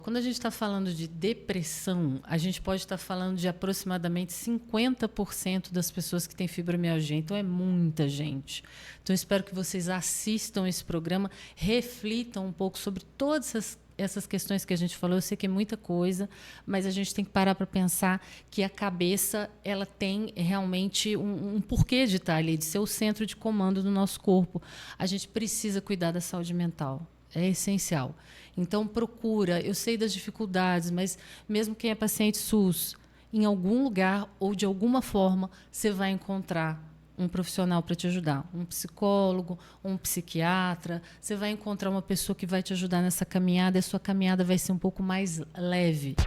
Quando a gente está falando de depressão, a gente pode estar falando de aproximadamente 50% das pessoas que têm fibromialgia. Então, é muita gente. Então, eu espero que vocês assistam esse programa, reflitam um pouco sobre todas essas questões que a gente falou. Eu sei que é muita coisa, mas a gente tem que parar para pensar que a cabeça ela tem realmente um porquê de estar ali, de ser o centro de comando do nosso corpo. A gente precisa cuidar da saúde mental. É essencial. Então, procura. Eu sei das dificuldades, mas mesmo quem é paciente SUS, em algum lugar ou de alguma forma, você vai encontrar um profissional para te ajudar. Um psicólogo, um psiquiatra. Você vai encontrar uma pessoa que vai te ajudar nessa caminhada e a sua caminhada vai ser um pouco mais leve.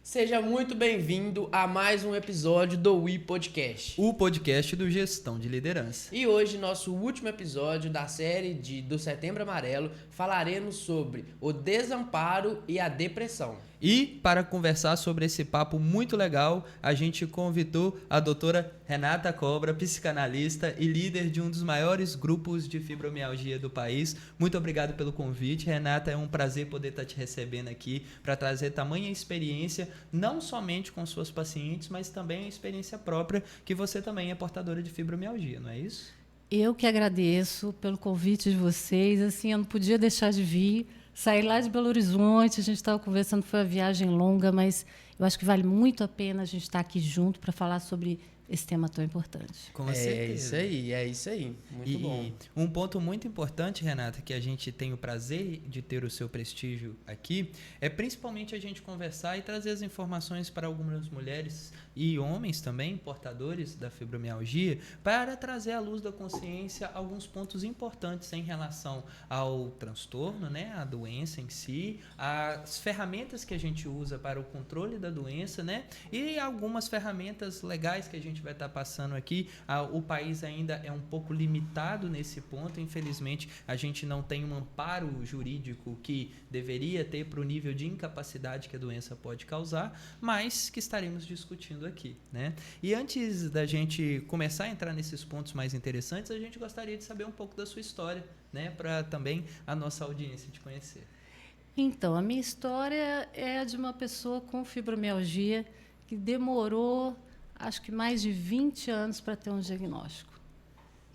Seja muito bem-vindo a mais um episódio do We Podcast. O podcast do Gestão de Liderança. E hoje, nosso último episódio da série do Setembro Amarelo, falaremos sobre o desamparo e a depressão. E, para conversar sobre esse papo muito legal, a gente convidou a doutora Renata Cobra, psicanalista e líder de um dos maiores grupos de fibromialgia do país. Muito obrigado pelo convite, Renata. É um prazer poder estar te recebendo aqui para trazer tamanha experiência, não somente com suas pacientes, mas também a experiência própria, que você também é portadora de fibromialgia, não é isso? Eu que agradeço pelo convite de vocês. Assim, eu não podia deixar de vir. Saí lá de Belo Horizonte, a gente estava conversando, foi uma viagem longa, mas eu acho que vale muito a pena a gente estar aqui junto para falar sobre esse tema tão importante. Com certeza. É isso aí. Muito bom. Um ponto muito importante, Renata, que a gente tem o prazer de ter o seu prestígio aqui, é principalmente a gente conversar e trazer as informações para algumas mulheres e homens também, portadores da fibromialgia, para trazer à luz da consciência alguns pontos importantes em relação ao transtorno, né, a doença em si, as ferramentas que a gente usa para o controle da doença, né, e algumas ferramentas legais que a gente vai estar passando aqui. O país ainda é um pouco limitado nesse ponto, infelizmente a gente não tem um amparo jurídico que deveria ter para o nível de incapacidade que a doença pode causar, mas que estaremos discutindo aqui, né? E antes da gente começar a entrar nesses pontos mais interessantes, a gente gostaria de saber um pouco da sua história, né, para também a nossa audiência te conhecer. Então, a minha história é a de uma pessoa com fibromialgia que demorou acho que mais de 20 anos para ter um diagnóstico.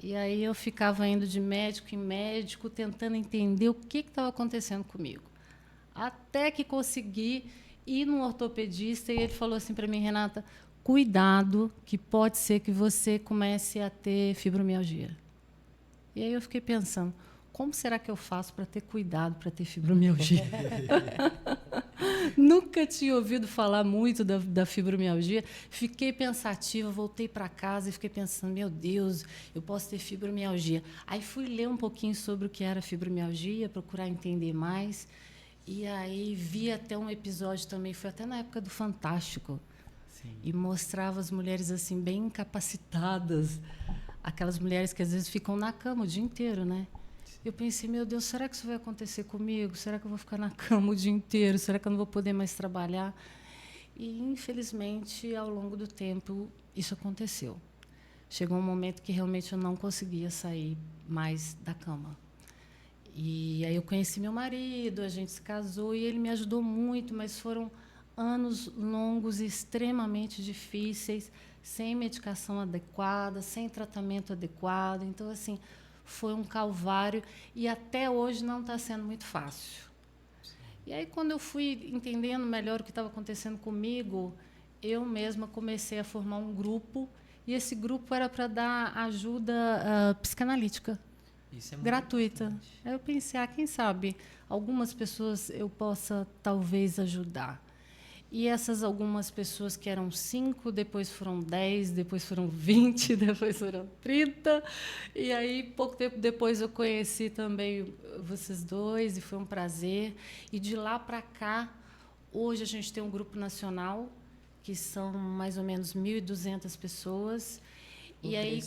E aí eu ficava indo de médico em médico, tentando entender o que estava acontecendo comigo. Até que consegui ir num ortopedista e ele falou assim para mim: Renata, cuidado, que pode ser que você comece a ter fibromialgia. E aí eu fiquei pensando, como será que eu faço para ter cuidado para ter fibromialgia? Nunca tinha ouvido falar muito da fibromialgia. Fiquei pensativa, voltei para casa e fiquei pensando, meu Deus, eu posso ter fibromialgia. Aí fui ler um pouquinho sobre o que era fibromialgia, procurar entender mais. E aí vi até um episódio também, foi até na época do Fantástico. Sim. E mostrava as mulheres assim bem incapacitadas, aquelas mulheres que às vezes ficam na cama o dia inteiro, né? Eu pensei, meu Deus, será que isso vai acontecer comigo? Será que eu vou ficar na cama o dia inteiro? Será que eu não vou poder mais trabalhar? E, infelizmente, ao longo do tempo, isso aconteceu. Chegou um momento que realmente eu não conseguia sair mais da cama. E aí eu conheci meu marido, a gente se casou e ele me ajudou muito, mas foram anos longos e extremamente difíceis, sem medicação adequada, sem tratamento adequado. Então, assim, foi um calvário e até hoje não está sendo muito fácil. Sim. E aí, quando eu fui entendendo melhor o que estava acontecendo comigo, eu mesma comecei a formar um grupo, e esse grupo era para dar ajuda psicanalítica. Isso é muito gratuita. Importante. Aí eu pensei, quem sabe algumas pessoas eu possa talvez ajudar. E essas algumas pessoas que eram 5, depois foram 10, depois foram 20, depois foram 30. E aí, pouco tempo depois, eu conheci também vocês dois e foi um prazer. E de lá para cá, hoje a gente tem um grupo nacional, que são mais ou menos 1.200 pessoas. E aí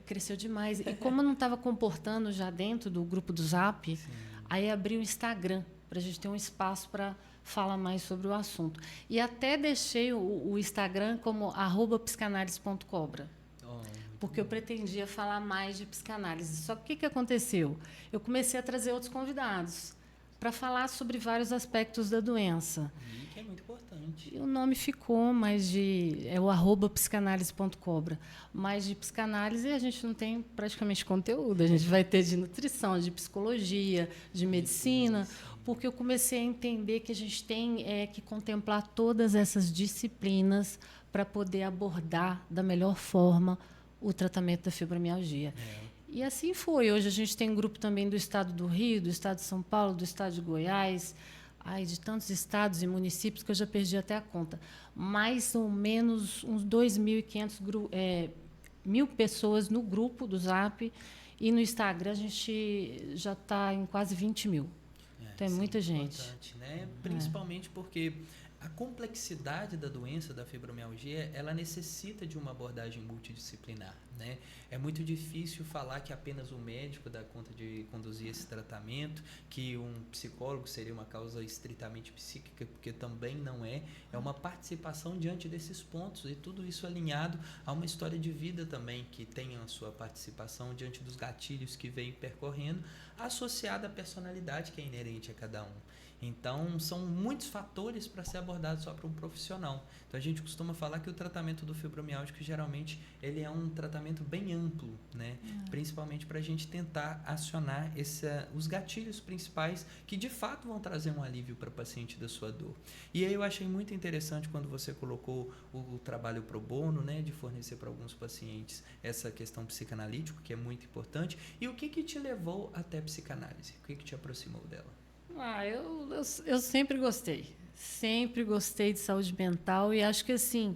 cresceu demais. E como eu não estava comportando já dentro do grupo do Zap, sim, aí abri o Instagram, para a gente ter um espaço para falar mais sobre o assunto. E até deixei o Instagram como @psicanalise.cobra. porque eu pretendia falar mais de psicanálise. Só que o que aconteceu? Eu comecei a trazer outros convidados para falar sobre vários aspectos da doença. E que é muito importante. E o nome ficou, é o @psicanalise.cobra. Mas de psicanálise a gente não tem praticamente conteúdo. A gente vai ter de nutrição, de psicologia, de medicina, porque eu comecei a entender que a gente tem que contemplar todas essas disciplinas para poder abordar da melhor forma o tratamento da fibromialgia. E assim foi. Hoje a gente tem um grupo também do estado do Rio, do estado de São Paulo, do estado de Goiás, de tantos estados e municípios que eu já perdi até a conta. Mais ou menos uns 2.500 mil pessoas no grupo do Zap, e no Instagram a gente já está em quase 20 mil. Então é muita gente. Importante, né? Principalmente porque a complexidade da doença da fibromialgia, ela necessita de uma abordagem multidisciplinar, né? É muito difícil falar que apenas o médico dá conta de conduzir esse tratamento, que um psicólogo seria uma causa estritamente psíquica, porque também não é. É uma participação diante desses pontos, e tudo isso alinhado a uma história de vida também, que tenha a sua participação diante dos gatilhos que vem percorrendo, associada à personalidade que é inerente a cada um. Então, são muitos fatores para ser abordado só por um profissional. Então, a gente costuma falar que o tratamento do fibromialgico, geralmente, ele é um tratamento bem amplo, né? Principalmente para a gente tentar acionar os gatilhos principais que, de fato, vão trazer um alívio para o paciente da sua dor. E aí eu achei muito interessante quando você colocou o trabalho pro bono, né? De fornecer para alguns pacientes essa questão psicanalítica, que é muito importante. E o que te levou até a psicanálise? O que te aproximou dela? Eu sempre gostei de saúde mental, e acho que assim,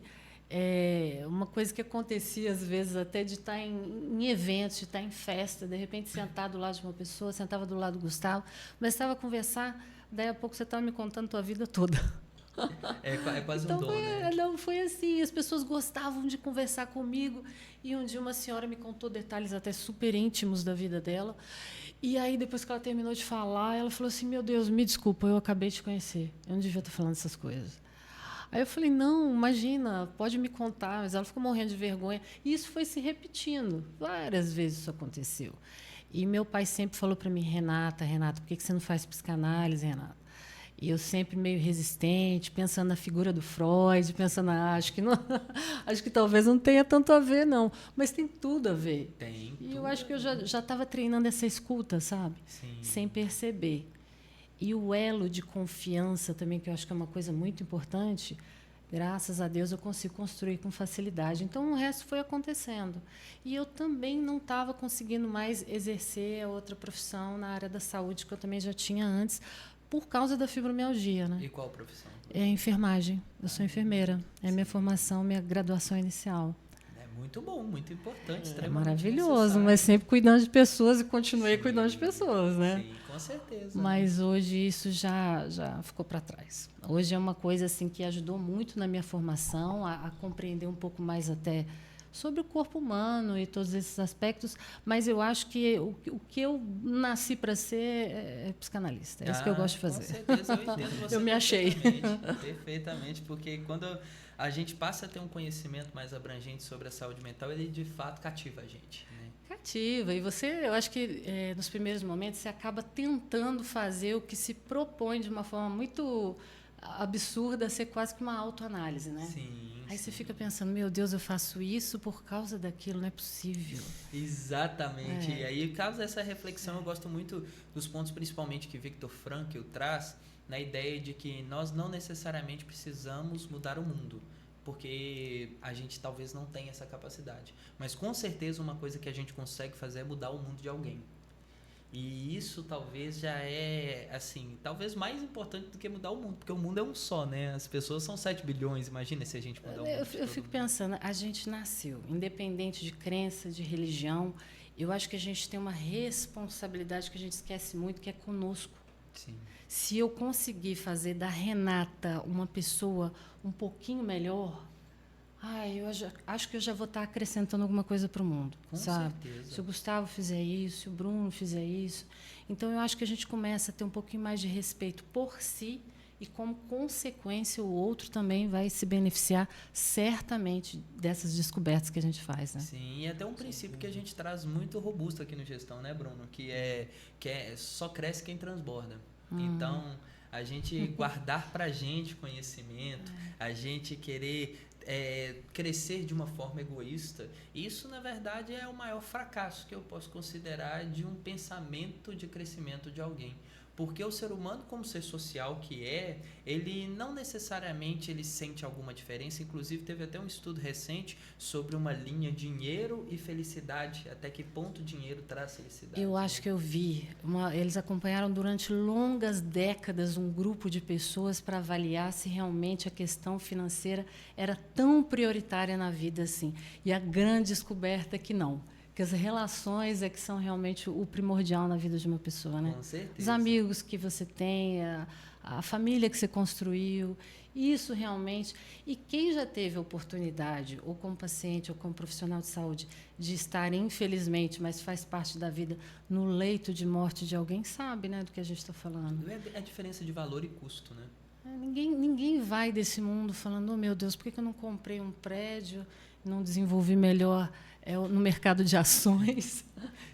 uma coisa que acontecia às vezes até de estar em eventos, de estar em festa, de repente sentar do lado de uma pessoa, sentava do lado do Gustavo, mas estava a conversar, daí a pouco você estava me contando a tua vida toda. É quase então, um dom, né? Não, foi assim, as pessoas gostavam de conversar comigo, e um dia uma senhora me contou detalhes até super íntimos da vida dela, e aí depois que ela terminou de falar, ela falou assim: meu Deus, me desculpa, eu acabei de te conhecer, eu não devia estar falando essas coisas. Aí eu falei: não, imagina, pode me contar. Mas ela ficou morrendo de vergonha, e isso foi se repetindo, várias vezes isso aconteceu. E meu pai sempre falou para mim: Renata, por que você não faz psicanálise, Renata? E eu sempre meio resistente, pensando na figura do Freud, pensando, acho que talvez não tenha tanto a ver, não. Mas tem tudo a ver. E eu acho que eu já estava treinando essa escuta, sabe? Sim. Sem perceber. E o elo de confiança também, que eu acho que é uma coisa muito importante, graças a Deus eu consigo construir com facilidade. Então, o resto foi acontecendo. E eu também não estava conseguindo mais exercer a outra profissão na área da saúde, que eu também já tinha antes, por causa da fibromialgia, né? E qual profissão? É enfermagem. Eu sou enfermeira. É a minha formação, minha graduação inicial. É muito bom, muito importante. É maravilhoso, mas sempre cuidando de pessoas, e continuei cuidando de pessoas, né? Sim, com certeza. Mas hoje isso já ficou para trás. Hoje é uma coisa assim que ajudou muito na minha formação, a compreender um pouco mais até sobre o corpo humano e todos esses aspectos, mas eu acho que o que eu nasci para ser é psicanalista. É isso que eu gosto de fazer. Com certeza, eu entendo você. Eu me achei. Perfeitamente, porque quando a gente passa a ter um conhecimento mais abrangente sobre a saúde mental, ele de fato cativa a gente, né? Cativa. E eu acho que nos primeiros momentos você acaba tentando fazer o que se propõe de uma forma muito absurda, ser quase que uma autoanálise, né? Sim. Aí você fica pensando: meu Deus, eu faço isso por causa daquilo, não é possível. Exatamente. E aí, por causa dessa reflexão, eu gosto muito dos pontos, principalmente, que Viktor Frankl traz, na ideia de que nós não necessariamente precisamos mudar o mundo, porque a gente talvez não tenha essa capacidade. Mas, com certeza, uma coisa que a gente consegue fazer é mudar o mundo de alguém. E isso talvez já é, assim, talvez mais importante do que mudar o mundo, porque o mundo é um só, né? As pessoas são 7 bilhões, imagina se a gente mudar o mundo. Eu fico pensando, a gente nasceu, independente de crença, de religião, eu acho que a gente tem uma responsabilidade que a gente esquece muito, que é conosco. Sim. Se eu conseguir fazer da Renata uma pessoa um pouquinho melhor, acho que eu já vou estar acrescentando alguma coisa para o mundo, Com sabe? certeza. Se o Gustavo fizer isso, se o Bruno fizer isso. Então, eu acho que a gente começa a ter um pouquinho mais de respeito por si e, como consequência, o outro também vai se beneficiar certamente dessas descobertas que a gente faz, né? Sim, e até um princípio que a gente traz muito robusto aqui no Gestão, né, Bruno? Que é só cresce quem transborda. Então, a gente guardar pra gente conhecimento, a gente querer crescer de uma forma egoísta, isso, na verdade, é o maior fracasso que eu posso considerar de um pensamento de crescimento de alguém. Porque o ser humano, como ser social que ele não necessariamente ele sente alguma diferença. Inclusive, teve até um estudo recente sobre uma linha dinheiro e felicidade. Até que ponto o dinheiro traz felicidade. Eu acho que eu vi. Eles acompanharam durante longas décadas um grupo de pessoas para avaliar se realmente a questão financeira era tão prioritária na vida assim. E a grande descoberta é que não. Que as relações é que são realmente o primordial na vida de uma pessoa, né? Com certeza. Os amigos que você tem, a família que você construiu, isso realmente. E quem já teve a oportunidade, ou como paciente, ou como profissional de saúde, de estar, infelizmente, mas faz parte da vida, no leito de morte de alguém, sabe, né, do que a gente está falando. É a diferença de valor e custo, né? Ninguém vai desse mundo falando, oh, meu Deus, por que eu não comprei um prédio, não desenvolvi melhor no mercado de ações?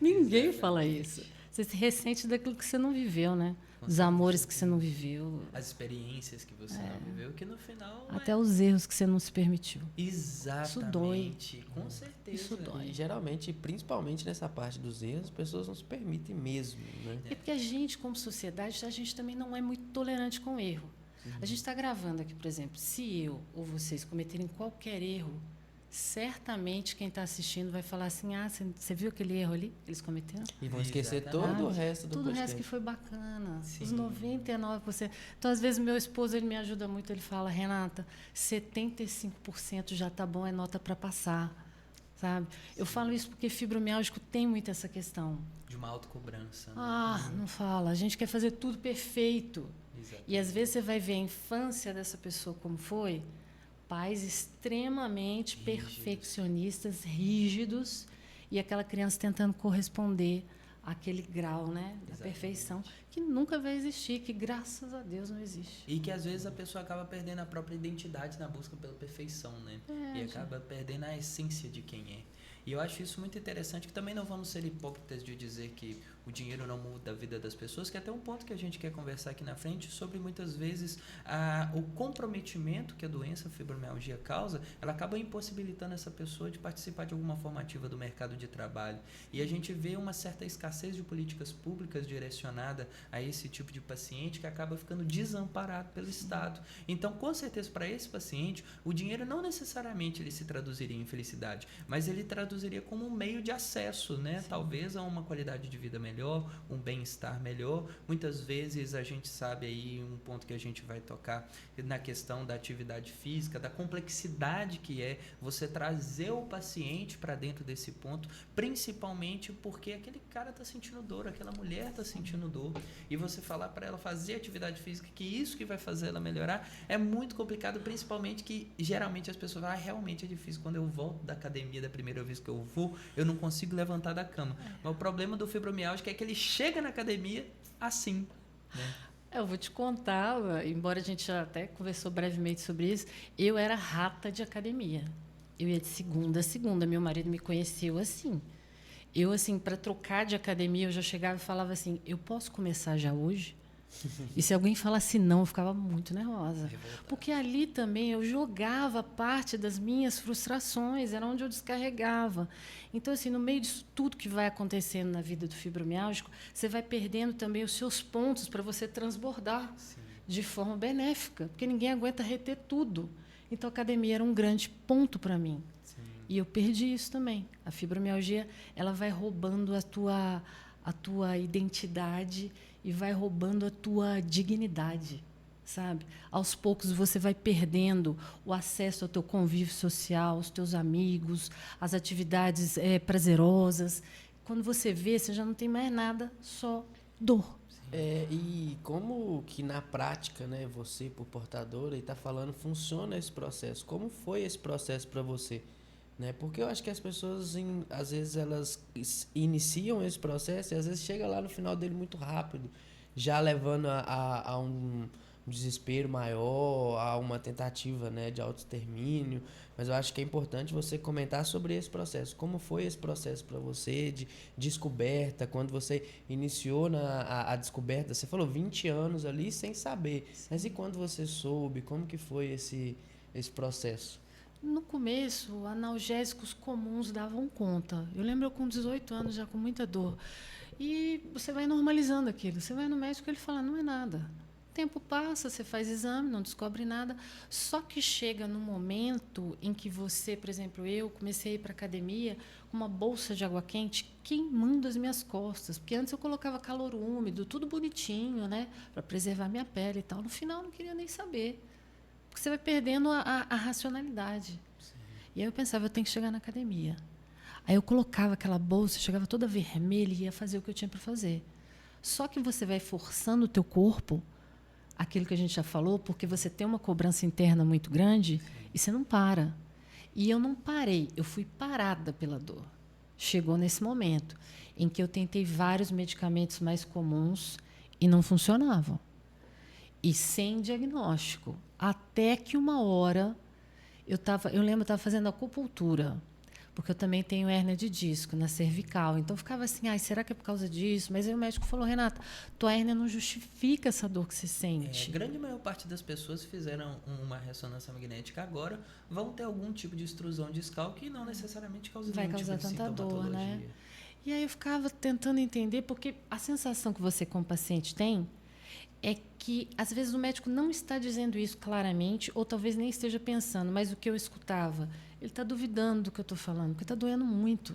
Ninguém fala isso. Você se ressente daquilo que você não viveu, né? Os amores que você não viveu. As experiências que você não viveu, que no final... Até os erros que você não se permitiu. Exatamente. Isso dói. Com certeza. Isso dói. E geralmente, principalmente nessa parte dos erros, as pessoas não se permitem mesmo, né? É porque a gente, como sociedade, a gente também não é muito tolerante com o erro. A gente está gravando aqui, por exemplo, se eu ou vocês cometerem qualquer erro, certamente quem está assistindo vai falar assim, você viu aquele erro ali que eles cometeram? E vão esquecer Exatamente. todo o resto do Tudo o resto podcast. que foi bacana. Sim. Os 99%. Então, às vezes, meu esposo ele me ajuda muito. Ele fala, Renata, 75% já está bom, é nota para passar. Sabe? Eu falo isso porque fibromialgico tem muito essa questão. De uma autocobrança. Né? Não fala. A gente quer fazer tudo perfeito. Exatamente. E, às vezes, você vai ver a infância dessa pessoa como foi. Pais extremamente perfeccionistas, rígidos, e aquela criança tentando corresponder àquele grau, né, da perfeição, que nunca vai existir, que graças a Deus não existe. E que às vezes a pessoa acaba perdendo a própria identidade na busca pela perfeição, né? E acaba perdendo a essência de quem é. E eu acho isso muito interessante, que também não vamos ser hipócritas de dizer que o dinheiro não muda a vida das pessoas, que é até um ponto que a gente quer conversar aqui na frente sobre, muitas vezes, o comprometimento que a doença a fibromialgia causa, ela acaba impossibilitando essa pessoa de participar de alguma forma ativa do mercado de trabalho. E a gente vê uma certa escassez de políticas públicas direcionada a esse tipo de paciente, que acaba ficando desamparado pelo Estado. Então, com certeza, para esse paciente, o dinheiro não necessariamente ele se traduziria em felicidade, mas ele traduziria como um meio de acesso, né? Talvez a uma qualidade de vida melhor, um bem-estar melhor. Muitas vezes a gente sabe aí um ponto que a gente vai tocar na questão da atividade física, da complexidade que é você trazer o paciente para dentro desse ponto, principalmente porque aquele cara está sentindo dor, aquela mulher está sentindo dor, e você falar para ela fazer atividade física, que isso que vai fazer ela melhorar, é muito complicado, principalmente que geralmente as pessoas falam, realmente é difícil, quando eu volto da academia da primeira vez que eu vou, eu não consigo levantar da cama. Mas o problema do fibromialgia é que ele chega na academia assim, né? Eu vou te contar, embora a gente já até conversou brevemente sobre isso, eu era rata de academia. Eu ia de segunda a segunda, meu marido me conheceu assim. Eu, assim, para trocar de academia, eu já chegava e falava assim, eu posso começar já hoje? E se alguém falasse não, eu ficava muito nervosa. Porque ali também eu jogava parte das minhas frustrações, era onde eu descarregava. Então, assim, no meio disso tudo que vai acontecendo na vida do fibromialgico, você vai perdendo também os seus pontos para você transbordar de forma benéfica, porque ninguém aguenta reter tudo. Então, a academia era um grande ponto para mim. E eu perdi isso também. A fibromialgia, ela vai roubando a tua identidade e vai roubando a tua dignidade, sabe? Aos poucos você vai perdendo o acesso ao teu convívio social, aos teus amigos, às atividades prazerosas. Quando você vê, você já não tem mais nada, só dor. E como que na prática, né, você, por portadora, e está falando, funciona esse processo? Como foi esse processo para você? Né? Porque eu acho que as pessoas, às vezes, elas iniciam esse processo e às vezes chega lá no final dele muito rápido, já levando a desespero maior, há uma tentativa, né, de autoextermínio, mas eu acho que é importante você comentar sobre esse processo. Como foi esse processo para você de descoberta, quando você iniciou a descoberta? Você falou 20 anos ali sem saber, mas e quando você soube? Como que foi esse processo? No começo, analgésicos comuns davam conta. Eu lembro eu com 18 anos, já com muita dor. E você vai normalizando aquilo. Você vai no médico e ele fala, não é nada. O tempo passa, você faz exame, não descobre nada. Só que chega no momento em que você, por exemplo, eu comecei a ir para a academia com uma bolsa de água quente queimando as minhas costas. Porque antes eu colocava calor úmido, tudo bonitinho, né? Para preservar minha pele e tal. No final, eu não queria nem saber. Porque você vai perdendo a racionalidade. Sim. E aí eu pensava, eu tenho que chegar na academia. Aí eu colocava aquela bolsa, chegava toda vermelha e ia fazer o que eu tinha para fazer. Só que você vai forçando o teu corpo, aquilo que a gente já falou, porque você tem uma cobrança interna muito grande. Sim. E você não para. E eu não parei, eu fui parada pela dor. Chegou nesse momento em que eu tentei vários medicamentos mais comuns e não funcionavam. E sem diagnóstico. Até que uma hora, eu lembro, eu estava fazendo acupuntura, porque eu também tenho hérnia de disco na cervical. Então, ficava assim, será que é por causa disso? Mas aí o médico falou, Renata, tua hérnia não justifica essa dor que você sente. A grande maior parte das pessoas que fizeram uma ressonância magnética agora vão ter algum tipo de extrusão discal que não necessariamente causa vai nenhum causar tipo de tanta dor, né? E aí eu ficava tentando entender, porque a sensação que você, como paciente, tem é que, às vezes, o médico não está dizendo isso claramente, ou talvez nem esteja pensando, mas o que eu escutava, ele está duvidando do que eu estou falando, porque está doendo muito.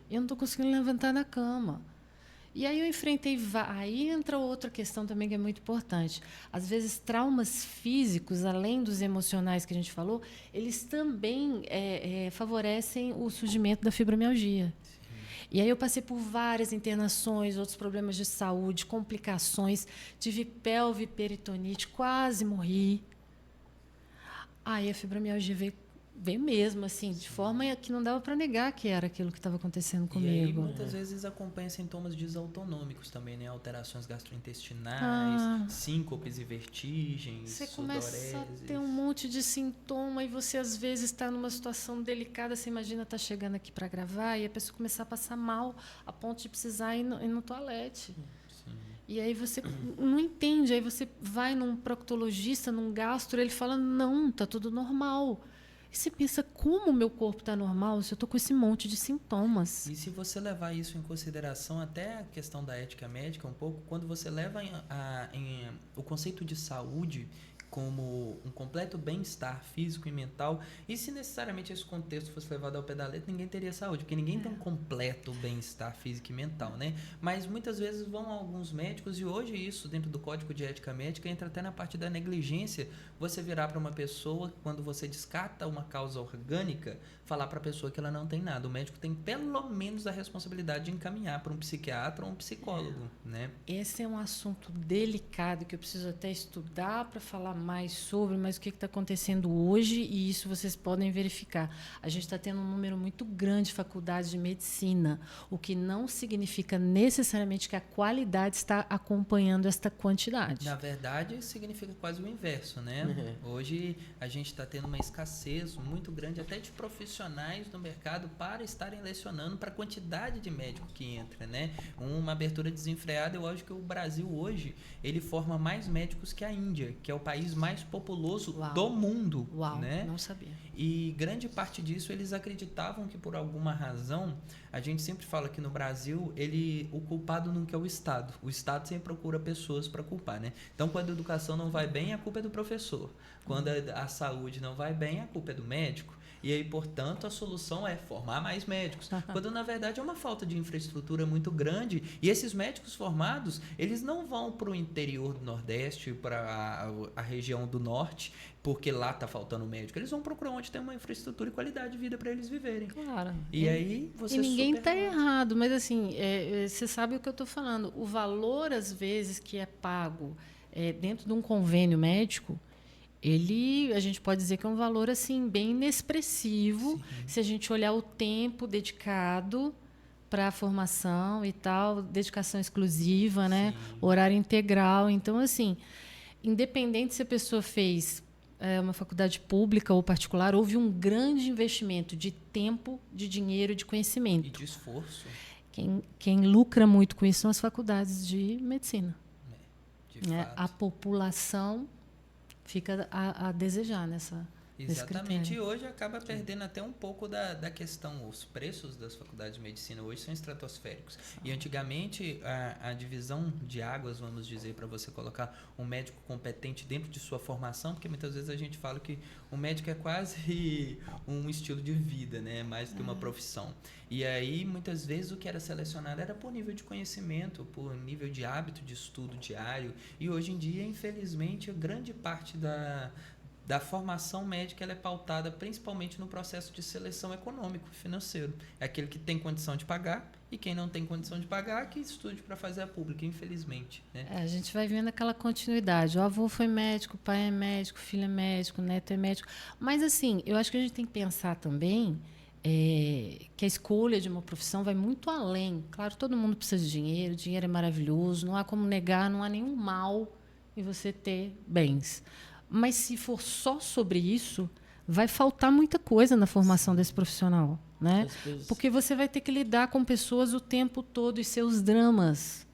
Eu não estou conseguindo levantar da cama. E aí eu enfrentei... Aí entra outra questão também que é muito importante. Às vezes, traumas físicos, além dos emocionais que a gente falou, eles também favorecem o surgimento da fibromialgia. E aí eu passei por várias internações, outros problemas de saúde, complicações, tive pelve peritonite, quase morri. Aí a fibromialgia veio mesmo, assim, de forma que não dava para negar que era aquilo que estava acontecendo comigo. E aí, muitas vezes acompanha sintomas desautonômicos também, né? Alterações gastrointestinais, síncopes e vertigens, você começa a ter um monte de sintoma e você, às vezes, está numa situação delicada. Você imagina estar chegando aqui para gravar e a pessoa começar a passar mal a ponto de precisar ir no toalete. Sim. E aí você não entende. Aí você vai num proctologista, num gastro, ele fala, não, está tudo normal. E você pensa, como o meu corpo está normal se eu estou com esse monte de sintomas? E se você levar isso em consideração, até a questão da ética médica um pouco, quando você leva o conceito de saúde como um completo bem-estar físico e mental, e se necessariamente esse contexto fosse levado ao pé da letra, ninguém teria saúde, porque ninguém tem um completo bem-estar físico e mental, né? Mas muitas vezes vão alguns médicos, e hoje isso, dentro do Código de Ética Médica, entra até na parte da negligência, você virar para uma pessoa, quando você descarta uma causa orgânica, falar para a pessoa que ela não tem nada. O médico tem pelo menos a responsabilidade de encaminhar para um psiquiatra ou um psicólogo, né? Esse é um assunto delicado que eu preciso até estudar para falar mais sobre, mas o que está acontecendo hoje, e isso vocês podem verificar. A gente está tendo um número muito grande de faculdades de medicina, o que não significa necessariamente que a qualidade está acompanhando esta quantidade. Na verdade, significa quase o inverso, né? Hoje a gente está tendo uma escassez muito grande até de profissionais no mercado para estarem lecionando para a quantidade de médico que entra, né? Uma abertura desenfreada. Eu acho que o Brasil hoje ele forma mais médicos que a Índia, que é o país mais populoso do mundo. Uau, né? Não sabia. E grande parte disso eles acreditavam que por alguma razão, a gente sempre fala que no Brasil o culpado nunca é o Estado sempre procura pessoas para culpar, né? Então quando a educação não vai bem, a culpa é do professor. Quando a saúde não vai bem, a culpa é do médico. E aí, portanto, a solução é formar mais médicos. Quando, na verdade, é uma falta de infraestrutura muito grande. E esses médicos formados, eles não vão para o interior do Nordeste, para a região do Norte, porque lá está faltando médico. Eles vão procurar onde tem uma infraestrutura e qualidade de vida para eles viverem. Claro. E aí, você E ninguém está errado, mas assim, você sabe o que eu estou falando. O valor, às vezes, que é pago dentro de um convênio médico, a gente pode dizer que é um valor assim bem inexpressivo. Sim. Se a gente olhar o tempo dedicado para a formação e tal, dedicação exclusiva, né? Horário integral. Então, assim, independente se a pessoa fez uma faculdade pública ou particular, houve um grande investimento de tempo, de dinheiro e de conhecimento. E de esforço. Quem lucra muito com isso são as faculdades de medicina. De fato. A população fica a desejar nesse Exatamente, critério. e hoje acaba perdendo até um pouco da questão. Os preços das faculdades de medicina hoje são estratosféricos. E antigamente a divisão de águas, vamos dizer, para você colocar um médico competente dentro de sua formação, porque muitas vezes a gente fala que o médico é quase um estilo de vida, né? Mais do que uma profissão. E aí, muitas vezes, o que era selecionado era por nível de conhecimento, por nível de hábito de estudo diário. E hoje em dia, infelizmente, grande parte da formação médica ela é pautada principalmente no processo de seleção econômico e financeiro. É aquele que tem condição de pagar e quem não tem condição de pagar que estude para fazer a pública, infelizmente. Né? A gente vai vendo aquela continuidade. O avô foi médico, o pai é médico, o filho é médico, o neto é médico. Mas, assim, eu acho que a gente tem que pensar também que a escolha de uma profissão vai muito além. Claro, todo mundo precisa de dinheiro, dinheiro é maravilhoso, não há como negar, não há nenhum mal em você ter bens. Mas, se for só sobre isso, vai faltar muita coisa na formação desse profissional, né? Porque você vai ter que lidar com pessoas o tempo todo e seus dramas.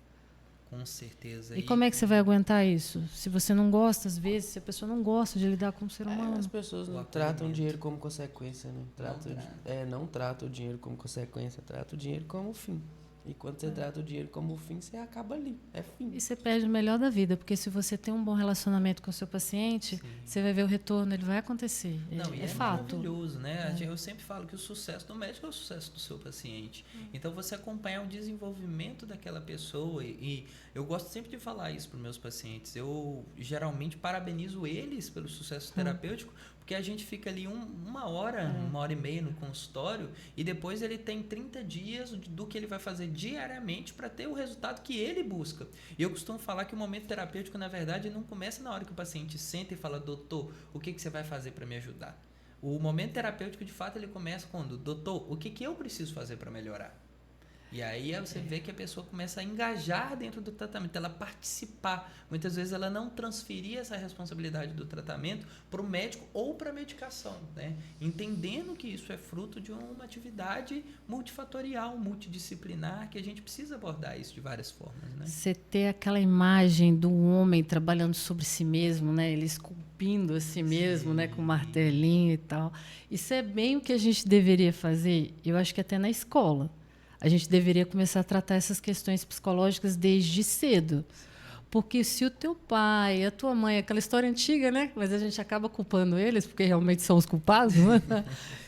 Com certeza. E como é que você vai aguentar isso? Se você não gosta, às vezes, se a pessoa não gosta de lidar com o ser humano. As pessoas não tratam o dinheiro como consequência, né? Não tratam o dinheiro como consequência, tratam o dinheiro como fim. E quando você trata o dinheiro como fim, você acaba ali. É fim. E você perde o melhor da vida, porque se você tem um bom relacionamento com o seu paciente, você vai ver o retorno, ele vai acontecer. Não, é fato. Maravilhoso, né? Eu sempre falo que o sucesso do médico é o sucesso do seu paciente. Então, você acompanhar o desenvolvimento daquela pessoa, e eu gosto sempre de falar isso para os meus pacientes. Eu, geralmente, parabenizo eles pelo sucesso terapêutico, porque a gente fica ali uma hora e meia no consultório e depois ele tem 30 dias do que ele vai fazer diariamente para ter o resultado que ele busca. E eu costumo falar que o momento terapêutico, na verdade, não começa na hora que o paciente senta e fala: doutor, o que você vai fazer para me ajudar? O momento terapêutico, de fato, ele começa quando: doutor, o que eu preciso fazer para melhorar? E aí você vê que a pessoa começa a engajar dentro do tratamento, ela participar. Muitas vezes ela não transferir essa responsabilidade do tratamento para o médico ou para a medicação, né? Entendendo que isso é fruto de uma atividade multifatorial, multidisciplinar, que a gente precisa abordar isso de várias formas, né? Você ter aquela imagem do homem trabalhando sobre si mesmo, né? Ele esculpindo a si mesmo, né? Com martelinho e tal. Isso é bem o que a gente deveria fazer, eu acho que até na escola. A gente deveria começar a tratar essas questões psicológicas desde cedo. Porque se o teu pai, a tua mãe, aquela história antiga, né? Mas a gente acaba culpando eles, porque realmente são os culpados, né?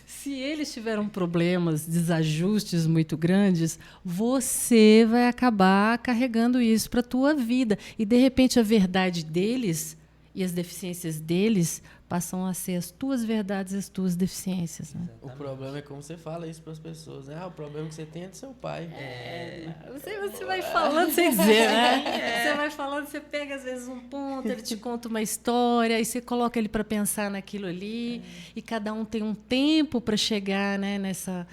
Se eles tiveram problemas, desajustes muito grandes, você vai acabar carregando isso para a tua vida. E, de repente, a verdade deles e as deficiências deles passam a ser as tuas verdades e as tuas deficiências. Né? O problema é como você fala isso para as pessoas, né? O problema que você tem é do seu pai. Você vai falando sem dizer, né? Você vai falando, você pega às vezes um ponto, ele te conta uma história, e você coloca ele para pensar naquilo ali, e cada um tem um tempo para chegar, né, nessa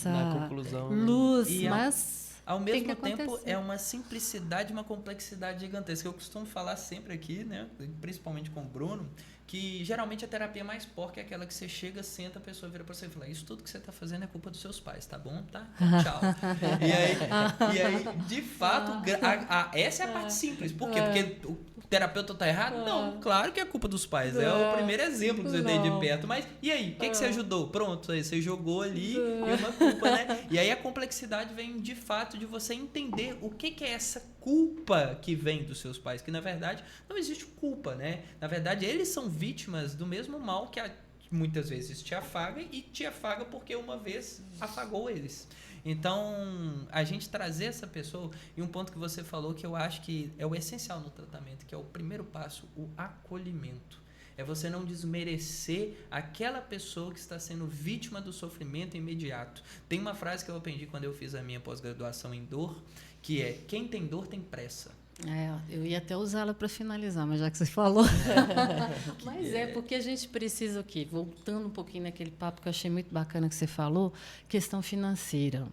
na conclusão, luz, né? mas ao mesmo tempo é uma simplicidade, uma complexidade gigantesca. Eu costumo falar sempre aqui, né, principalmente com o Bruno, que geralmente a terapia mais porca é aquela que você chega, senta, a pessoa vira para você e fala: isso tudo que você está fazendo é culpa dos seus pais, tá bom? Tá? Então, tchau. e aí, de fato, essa é a parte simples. Por quê? Porque o terapeuta tá errado? Não, claro que é culpa dos pais. É o primeiro exemplo que você tem de perto. Mas e aí? O que você ajudou? Pronto, aí você jogou ali e uma culpa, né? E aí a complexidade vem, de fato, de você entender o que é essa culpa que vem dos seus pais, que na verdade não existe culpa, né? Na verdade, eles são vítimas do mesmo mal que muitas vezes te afaga, e te afaga porque uma vez afagou eles. Então, a gente trazer essa pessoa, e um ponto que você falou que eu acho que é o essencial no tratamento, que é o primeiro passo, o acolhimento. É você não desmerecer aquela pessoa que está sendo vítima do sofrimento imediato. Tem uma frase que eu aprendi quando eu fiz a minha pós-graduação em dor, que é: quem tem dor tem pressa. Eu ia até usá-la para finalizar, mas já que você falou. Mas porque a gente precisa o quê? Voltando um pouquinho naquele papo que eu achei muito bacana que você falou, questão financeira.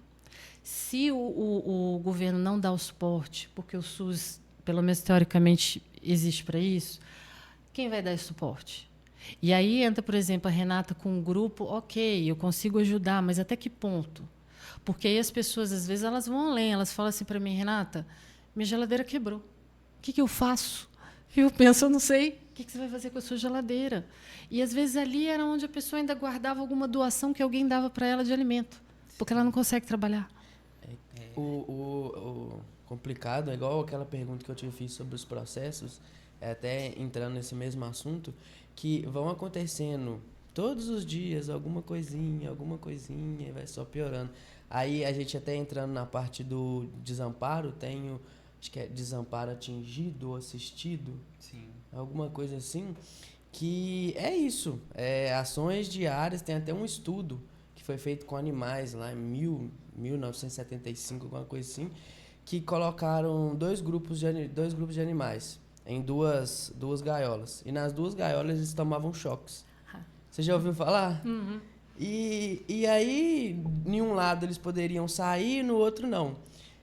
Se o governo não dá o suporte, porque o SUS, pelo menos teoricamente, existe para isso, quem vai dar esse suporte? E aí entra, por exemplo, a Renata com um grupo, ok, eu consigo ajudar, mas até que ponto? Porque aí as pessoas, às vezes, elas vão além, elas falam assim para mim, Renata, minha geladeira quebrou. O que eu faço? Eu penso, eu não sei. O que você vai fazer com a sua geladeira? E, às vezes, ali era onde a pessoa ainda guardava alguma doação que alguém dava para ela de alimento, porque ela não consegue trabalhar. O complicado é igual aquela pergunta que eu te fiz sobre os processos, até entrando nesse mesmo assunto, que vão acontecendo todos os dias alguma coisinha, e vai só piorando. Aí a gente até entrando na parte do desamparo, acho que é desamparo atingido ou assistido, Sim. alguma coisa assim, que é isso, ações diárias, tem até um estudo que foi feito com animais lá em 1975, alguma coisa assim, que colocaram dois grupos de animais em duas gaiolas. E nas duas gaiolas eles tomavam choques. Você já ouviu falar? Uhum. E aí, em um lado eles poderiam sair, no outro não.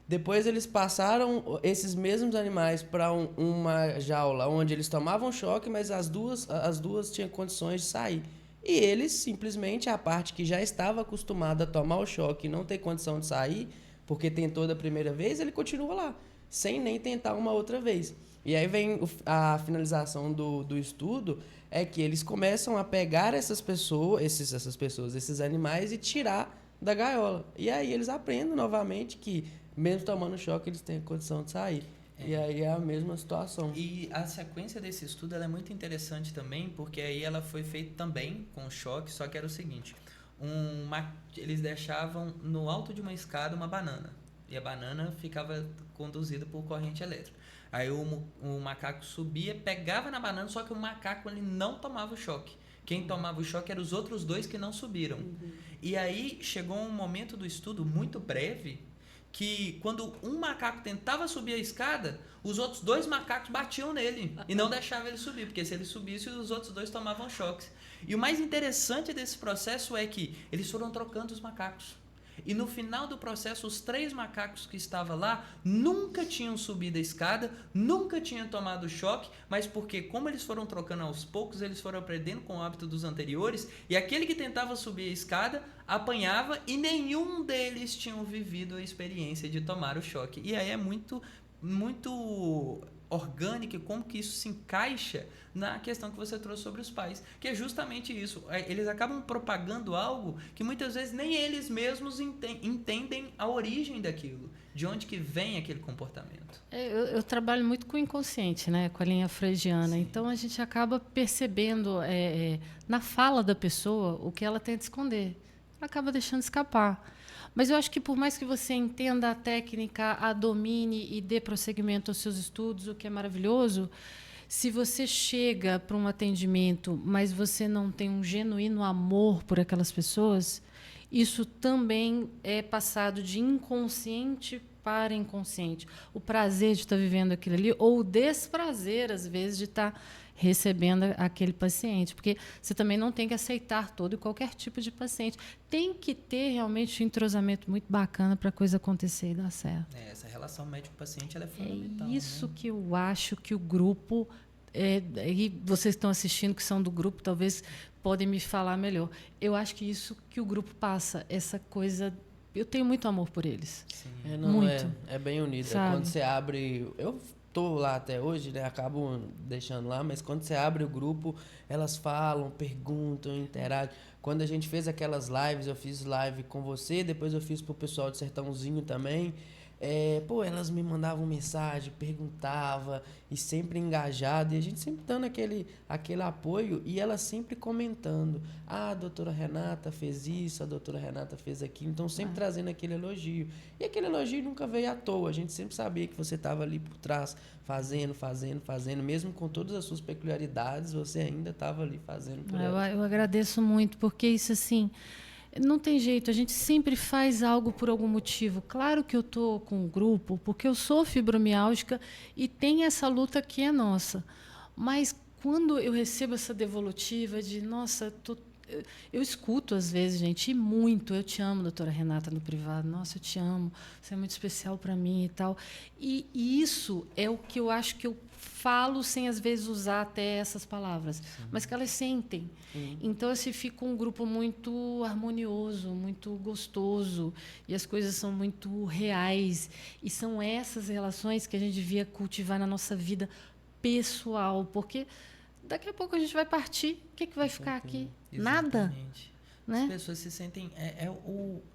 Depois eles passaram esses mesmos animais para uma jaula onde eles tomavam choque, mas as duas tinham condições de sair. E eles, simplesmente, a parte que já estava acostumada a tomar o choque e não ter condição de sair, porque tentou da primeira vez, ele continua lá, sem nem tentar uma outra vez. E aí vem a finalização do estudo, é que eles começam a pegar esses animais e tirar da gaiola. E aí eles aprendem novamente que, mesmo tomando choque, eles têm a condição de sair. E aí é a mesma situação. E a sequência desse estudo ela é muito interessante também, porque aí ela foi feita também com choque, só que era o seguinte, eles deixavam no alto de uma escada uma banana, e a banana ficava conduzida por corrente elétrica. Aí o macaco subia, pegava na banana, só que o macaco ele não tomava o choque. Quem tomava o choque eram os outros dois que não subiram. E aí chegou um momento do estudo muito breve, que quando um macaco tentava subir a escada, os outros dois macacos batiam nele e não deixavam ele subir, porque se ele subisse, os outros dois tomavam choques. E o mais interessante desse processo é que eles foram trocando os macacos. E no final do processo, os 3 macacos que estavam lá nunca tinham subido a escada, nunca tinham tomado choque, mas porque, como eles foram trocando aos poucos, eles foram aprendendo com o hábito dos anteriores, e aquele que tentava subir a escada apanhava e nenhum deles tinham vivido a experiência de tomar o choque. E aí é muito, muito orgânica, como que isso se encaixa na questão que você trouxe sobre os pais, que é justamente isso, eles acabam propagando algo que muitas vezes nem eles mesmos entendem a origem daquilo, de onde que vem aquele comportamento. Eu trabalho muito com o inconsciente, né, com a linha freudiana. Sim. Então a gente acaba percebendo na fala da pessoa o que ela tenta esconder, ela acaba deixando escapar. Mas eu acho que, por mais que você entenda a técnica, a domine e dê prosseguimento aos seus estudos, o que é maravilhoso, se você chega para um atendimento, mas você não tem um genuíno amor por aquelas pessoas, isso também é passado de inconsciente para inconsciente. O prazer de estar vivendo aquilo ali, ou o desprazer, às vezes, de estar recebendo aquele paciente, porque você também não tem que aceitar todo e qualquer tipo de paciente. Tem que ter realmente um entrosamento muito bacana para a coisa acontecer e dar certo. Essa relação médico-paciente ela é fundamental. É isso, né? que eu acho que o grupo, e vocês estão assistindo que são do grupo, talvez podem me falar melhor. Eu acho que isso que o grupo passa, essa coisa. Eu tenho muito amor por eles. Sim. Muito. É bem unido. Quando você abre... Eu estou lá até hoje, né? Acabo deixando lá, mas quando você abre o grupo, elas falam, perguntam, interagem. Quando a gente fez aquelas lives, eu fiz live com você, depois eu fiz pro pessoal de Sertãozinho também. Elas me mandavam mensagem, perguntavam, e sempre engajado, e a gente sempre dando aquele apoio, e ela sempre comentando, a doutora Renata fez isso, a doutora Renata fez aquilo, então sempre trazendo aquele elogio, e aquele elogio nunca veio à toa, a gente sempre sabia que você estava ali por trás, fazendo, mesmo com todas as suas peculiaridades, você ainda estava ali fazendo por ela. Eu agradeço muito, porque isso assim... Não tem jeito, a gente sempre faz algo por algum motivo. Claro que eu estou com um grupo, porque eu sou fibromiálgica e tem essa luta que é nossa. Mas quando eu recebo essa devolutiva de, nossa, estou eu escuto às vezes, gente, e muito, eu te amo, doutora Renata, no privado, nossa, eu te amo, você é muito especial para mim e tal. E isso é o que eu acho que eu falo sem, às vezes, usar até essas palavras, mas que elas sentem. Então, assim, fica um grupo muito harmonioso, muito gostoso, e as coisas são muito reais. E são essas relações que a gente devia cultivar na nossa vida pessoal, porque daqui a pouco a gente vai partir. O que vai ficar aqui? Nada. Exatamente. As Né? pessoas se sentem...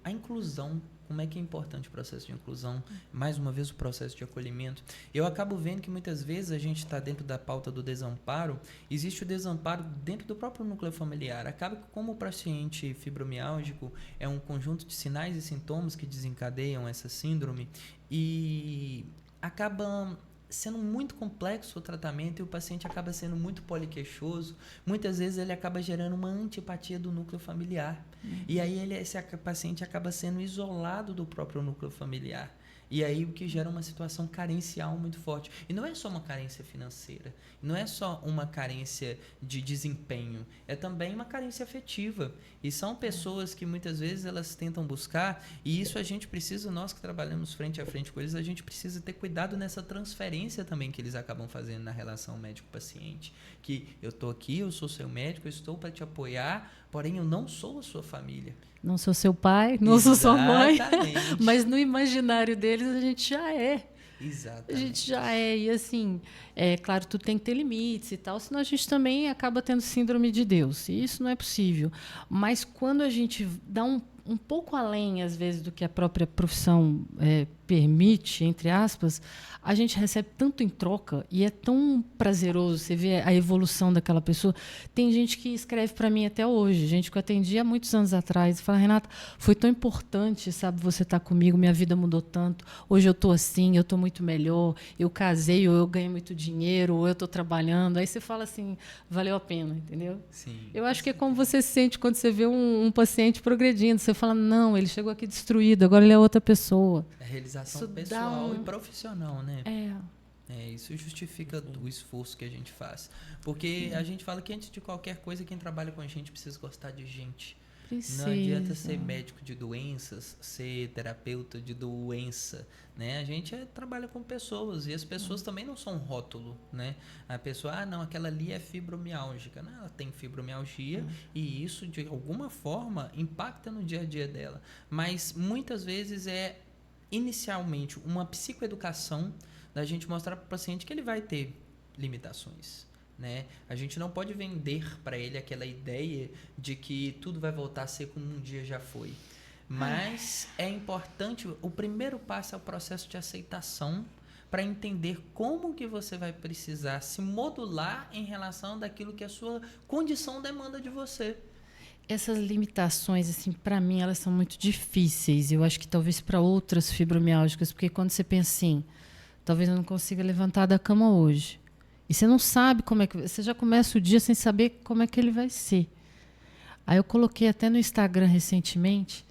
a inclusão, como é que é importante o processo de inclusão, mais uma vez o processo de acolhimento. Eu acabo vendo que muitas vezes a gente está dentro da pauta do desamparo, existe o desamparo dentro do próprio núcleo familiar. Acaba que como o paciente fibromialgico é um conjunto de sinais e sintomas que desencadeiam essa síndrome e acaba sendo muito complexo o tratamento e o paciente acaba sendo muito poliqueixoso. Muitas vezes ele acaba gerando uma antipatia do núcleo familiar. E aí esse paciente acaba sendo isolado do próprio núcleo familiar. E aí o que gera uma situação carencial muito forte. E não é só uma carência financeira, não é só uma carência de desempenho, é também uma carência afetiva. E são pessoas que muitas vezes elas tentam buscar, e isso a gente precisa, nós que trabalhamos frente a frente com eles, a gente precisa ter cuidado nessa transferência também que eles acabam fazendo na relação médico-paciente. Que eu estou aqui, eu sou seu médico, eu estou para te apoiar, porém eu não sou a sua família. Não sou seu pai, não sou sua mãe, Exatamente. mas no imaginário deles a gente já é. Exatamente. A gente já é. E assim, é claro, tudo tem que ter limites e tal, senão a gente também acaba tendo síndrome de Deus. E isso não é possível. Mas quando a gente dá um pouco além, às vezes, do que a própria profissão permite, entre aspas, a gente recebe tanto em troca e é tão prazeroso você ver a evolução daquela pessoa. Tem gente que escreve para mim até hoje, gente que eu atendi há muitos anos atrás, e fala: Renata, foi tão importante, sabe, você estar comigo, minha vida mudou tanto, hoje eu estou assim, eu estou muito melhor, eu casei, ou eu ganhei muito dinheiro, ou eu estou trabalhando. Aí você fala assim, valeu a pena, entendeu? Sim. Eu acho que é como você se sente quando você vê um paciente progredindo. Você fala, não, ele chegou aqui destruído, agora ele é outra pessoa. É realização Isso pessoal e profissional, né? É. Isso justifica o esforço que a gente faz. Porque a gente fala que antes de qualquer coisa, quem trabalha com a gente precisa gostar de gente. Precisa. Não adianta ser médico de doenças, ser terapeuta de doença, né? A gente trabalha com pessoas e as pessoas também não são um rótulo, né? A pessoa, não, aquela ali é fibromialgica. Não, ela tem fibromialgia e isso, de alguma forma, impacta no dia a dia dela. Mas, muitas vezes, é inicialmente uma psicoeducação da gente mostrar para o paciente que ele vai ter limitações. Né? A gente não pode vender para ele aquela ideia de que tudo vai voltar a ser como um dia já foi. Mas é importante, o primeiro passo é o processo de aceitação para entender como que você vai precisar se modular em relação daquilo que a sua condição demanda de você. Essas limitações, assim, para mim, elas são muito difíceis. Eu acho que talvez para outras fibromialgicas, porque quando você pensa assim, talvez eu não consiga levantar da cama hoje. E você não sabe como é que... Você já começa o dia sem saber como é que ele vai ser. Aí eu coloquei até no Instagram recentemente,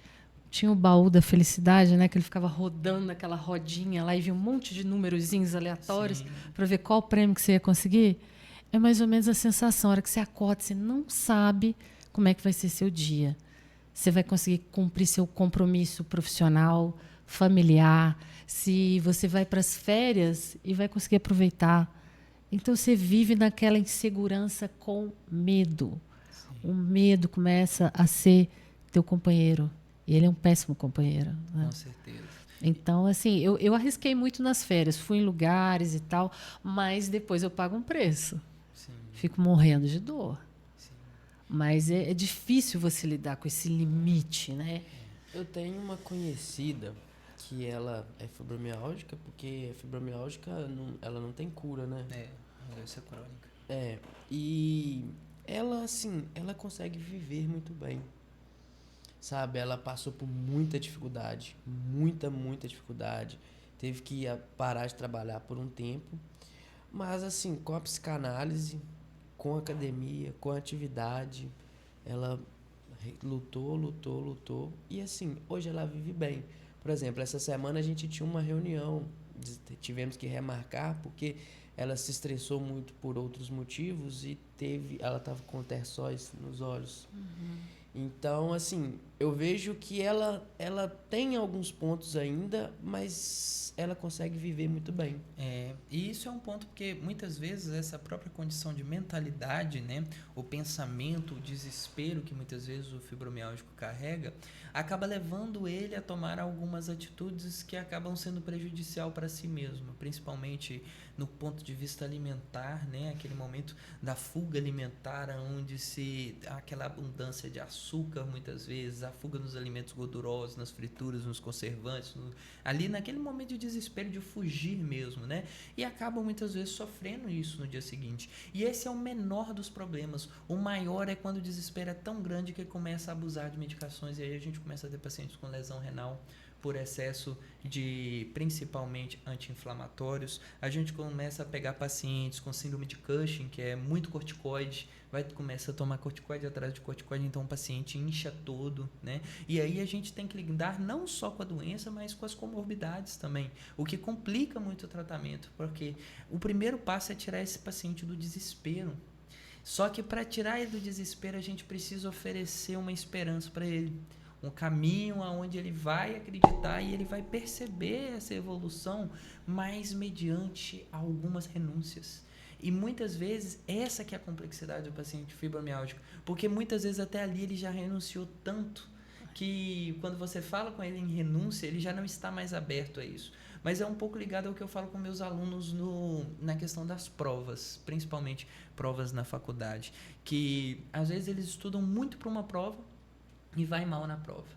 tinha o baú da felicidade, né? Que ele ficava rodando aquela rodinha lá e via um monte de númerozinhos aleatórios para ver qual prêmio que você ia conseguir. É mais ou menos a sensação. A hora que você acorda, você não sabe como é que vai ser seu dia. Você vai conseguir cumprir seu compromisso profissional, familiar, se você vai para as férias e vai conseguir aproveitar. Então, você vive naquela insegurança com medo. Sim. O medo começa a ser teu companheiro. E ele é um péssimo companheiro. Né? Com certeza. Então, assim, eu arrisquei muito nas férias. Fui em lugares e tal, mas depois eu pago um preço. Sim. Fico morrendo de dor. Sim. Mas é difícil você lidar com esse limite, né? Eu tenho uma conhecida que ela é fibromialgica, porque a fibromialgica ela não tem cura, né? Doença crônica. E ela, assim, ela consegue viver muito bem. Sabe, ela passou por muita dificuldade, muita dificuldade. Teve que parar de trabalhar por um tempo. Mas, assim, com a psicanálise, com a academia, com a atividade, ela lutou. E, assim, hoje ela vive bem. Por exemplo, essa semana a gente tinha uma reunião, tivemos que remarcar, porque ela se estressou muito por outros motivos e ela estava com terçóis nos olhos. Então, assim, eu vejo que ela tem alguns pontos ainda, mas ela consegue viver muito bem. E isso é um ponto porque muitas vezes essa própria condição de mentalidade, né, o pensamento, o desespero que muitas vezes o fibromialgico carrega, acaba levando ele a tomar algumas atitudes que acabam sendo prejudicial para si mesmo, principalmente no ponto de vista alimentar, né, aquele momento da fuga alimentar, onde aquela abundância de açúcar muitas vezes, a fuga nos alimentos gordurosos, nas frituras, nos conservantes, ali naquele momento de desespero, de fugir mesmo, né? E acabam muitas vezes sofrendo isso no dia seguinte. E esse é o menor dos problemas. O maior é quando o desespero é tão grande que começa a abusar de medicações, e aí a gente começa a ter pacientes com lesão renal por excesso de, principalmente, anti-inflamatórios. A gente começa a pegar pacientes com síndrome de Cushing, que é muito corticoide, começa a tomar corticoide atrás de corticoide, então o paciente incha todo, né? E aí a gente tem que lidar não só com a doença, mas com as comorbidades também, o que complica muito o tratamento, porque o primeiro passo é tirar esse paciente do desespero. Só que para tirar ele do desespero, a gente precisa oferecer uma esperança para ele, um caminho aonde ele vai acreditar e ele vai perceber essa evolução, mas mediante algumas renúncias. E muitas vezes essa que é a complexidade do paciente fibromialgico, porque muitas vezes até ali ele já renunciou tanto que quando você fala com ele em renúncia, ele já não está mais aberto a isso. Mas é um pouco ligado ao que eu falo com meus alunos na questão das provas, principalmente provas na faculdade, que às vezes eles estudam muito para uma prova e vai mal na prova.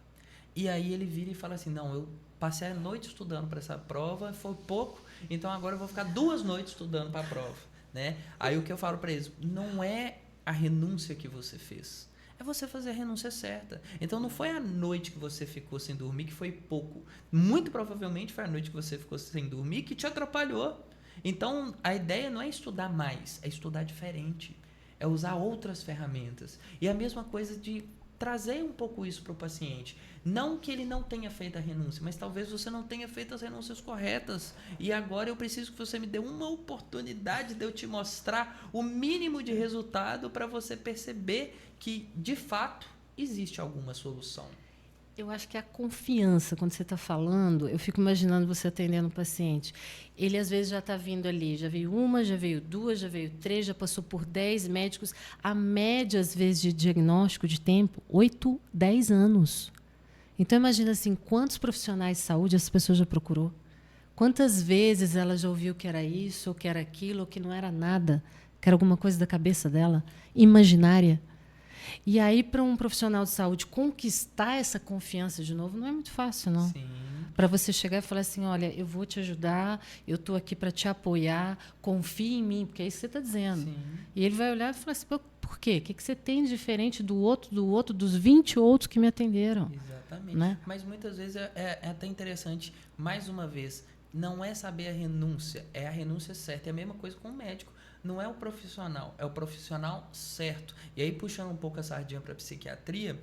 E aí ele vira e fala assim, não, eu passei a noite estudando para essa prova, foi pouco, então agora eu vou ficar 2 noites estudando para a prova. Né? Aí o que eu falo para eles, não é a renúncia que você fez, é você fazer a renúncia certa. Então não foi a noite que você ficou sem dormir que foi pouco, muito provavelmente foi a noite que você ficou sem dormir que te atrapalhou. Então a ideia não é estudar mais, é estudar diferente, é usar outras ferramentas. E a mesma coisa de trazer um pouco isso para o paciente. Não que ele não tenha feito a renúncia, mas talvez você não tenha feito as renúncias corretas. E agora eu preciso que você me dê uma oportunidade de eu te mostrar o mínimo de resultado para você perceber que, de fato, existe alguma solução. Eu acho que a confiança, quando você está falando, eu fico imaginando você atendendo um paciente. Ele, às vezes, já está vindo ali, já veio 1, já veio 2, já veio 3, já passou por 10 médicos. A média, às vezes, de diagnóstico de tempo, 8, 10 anos. Então, imagina assim, quantos profissionais de saúde essa pessoa já procurou? Quantas vezes ela já ouviu que era isso, ou que era aquilo, ou que não era nada, que era alguma coisa da cabeça dela, imaginária. E aí, para um profissional de saúde conquistar essa confiança de novo, não é muito fácil, não. Para você chegar e falar assim, olha, eu vou te ajudar, eu estou aqui para te apoiar, confie em mim, porque é isso que você está dizendo. Sim. E ele vai olhar e falar assim, por quê? O que você tem de diferente do outro, dos 20 outros que me atenderam? Exatamente. Né? Mas muitas vezes é até interessante, mais uma vez, não é saber a renúncia, é a renúncia certa. É a mesma coisa com o médico. Não é o profissional, é o profissional certo. E aí, puxando um pouco a sardinha para a psiquiatria,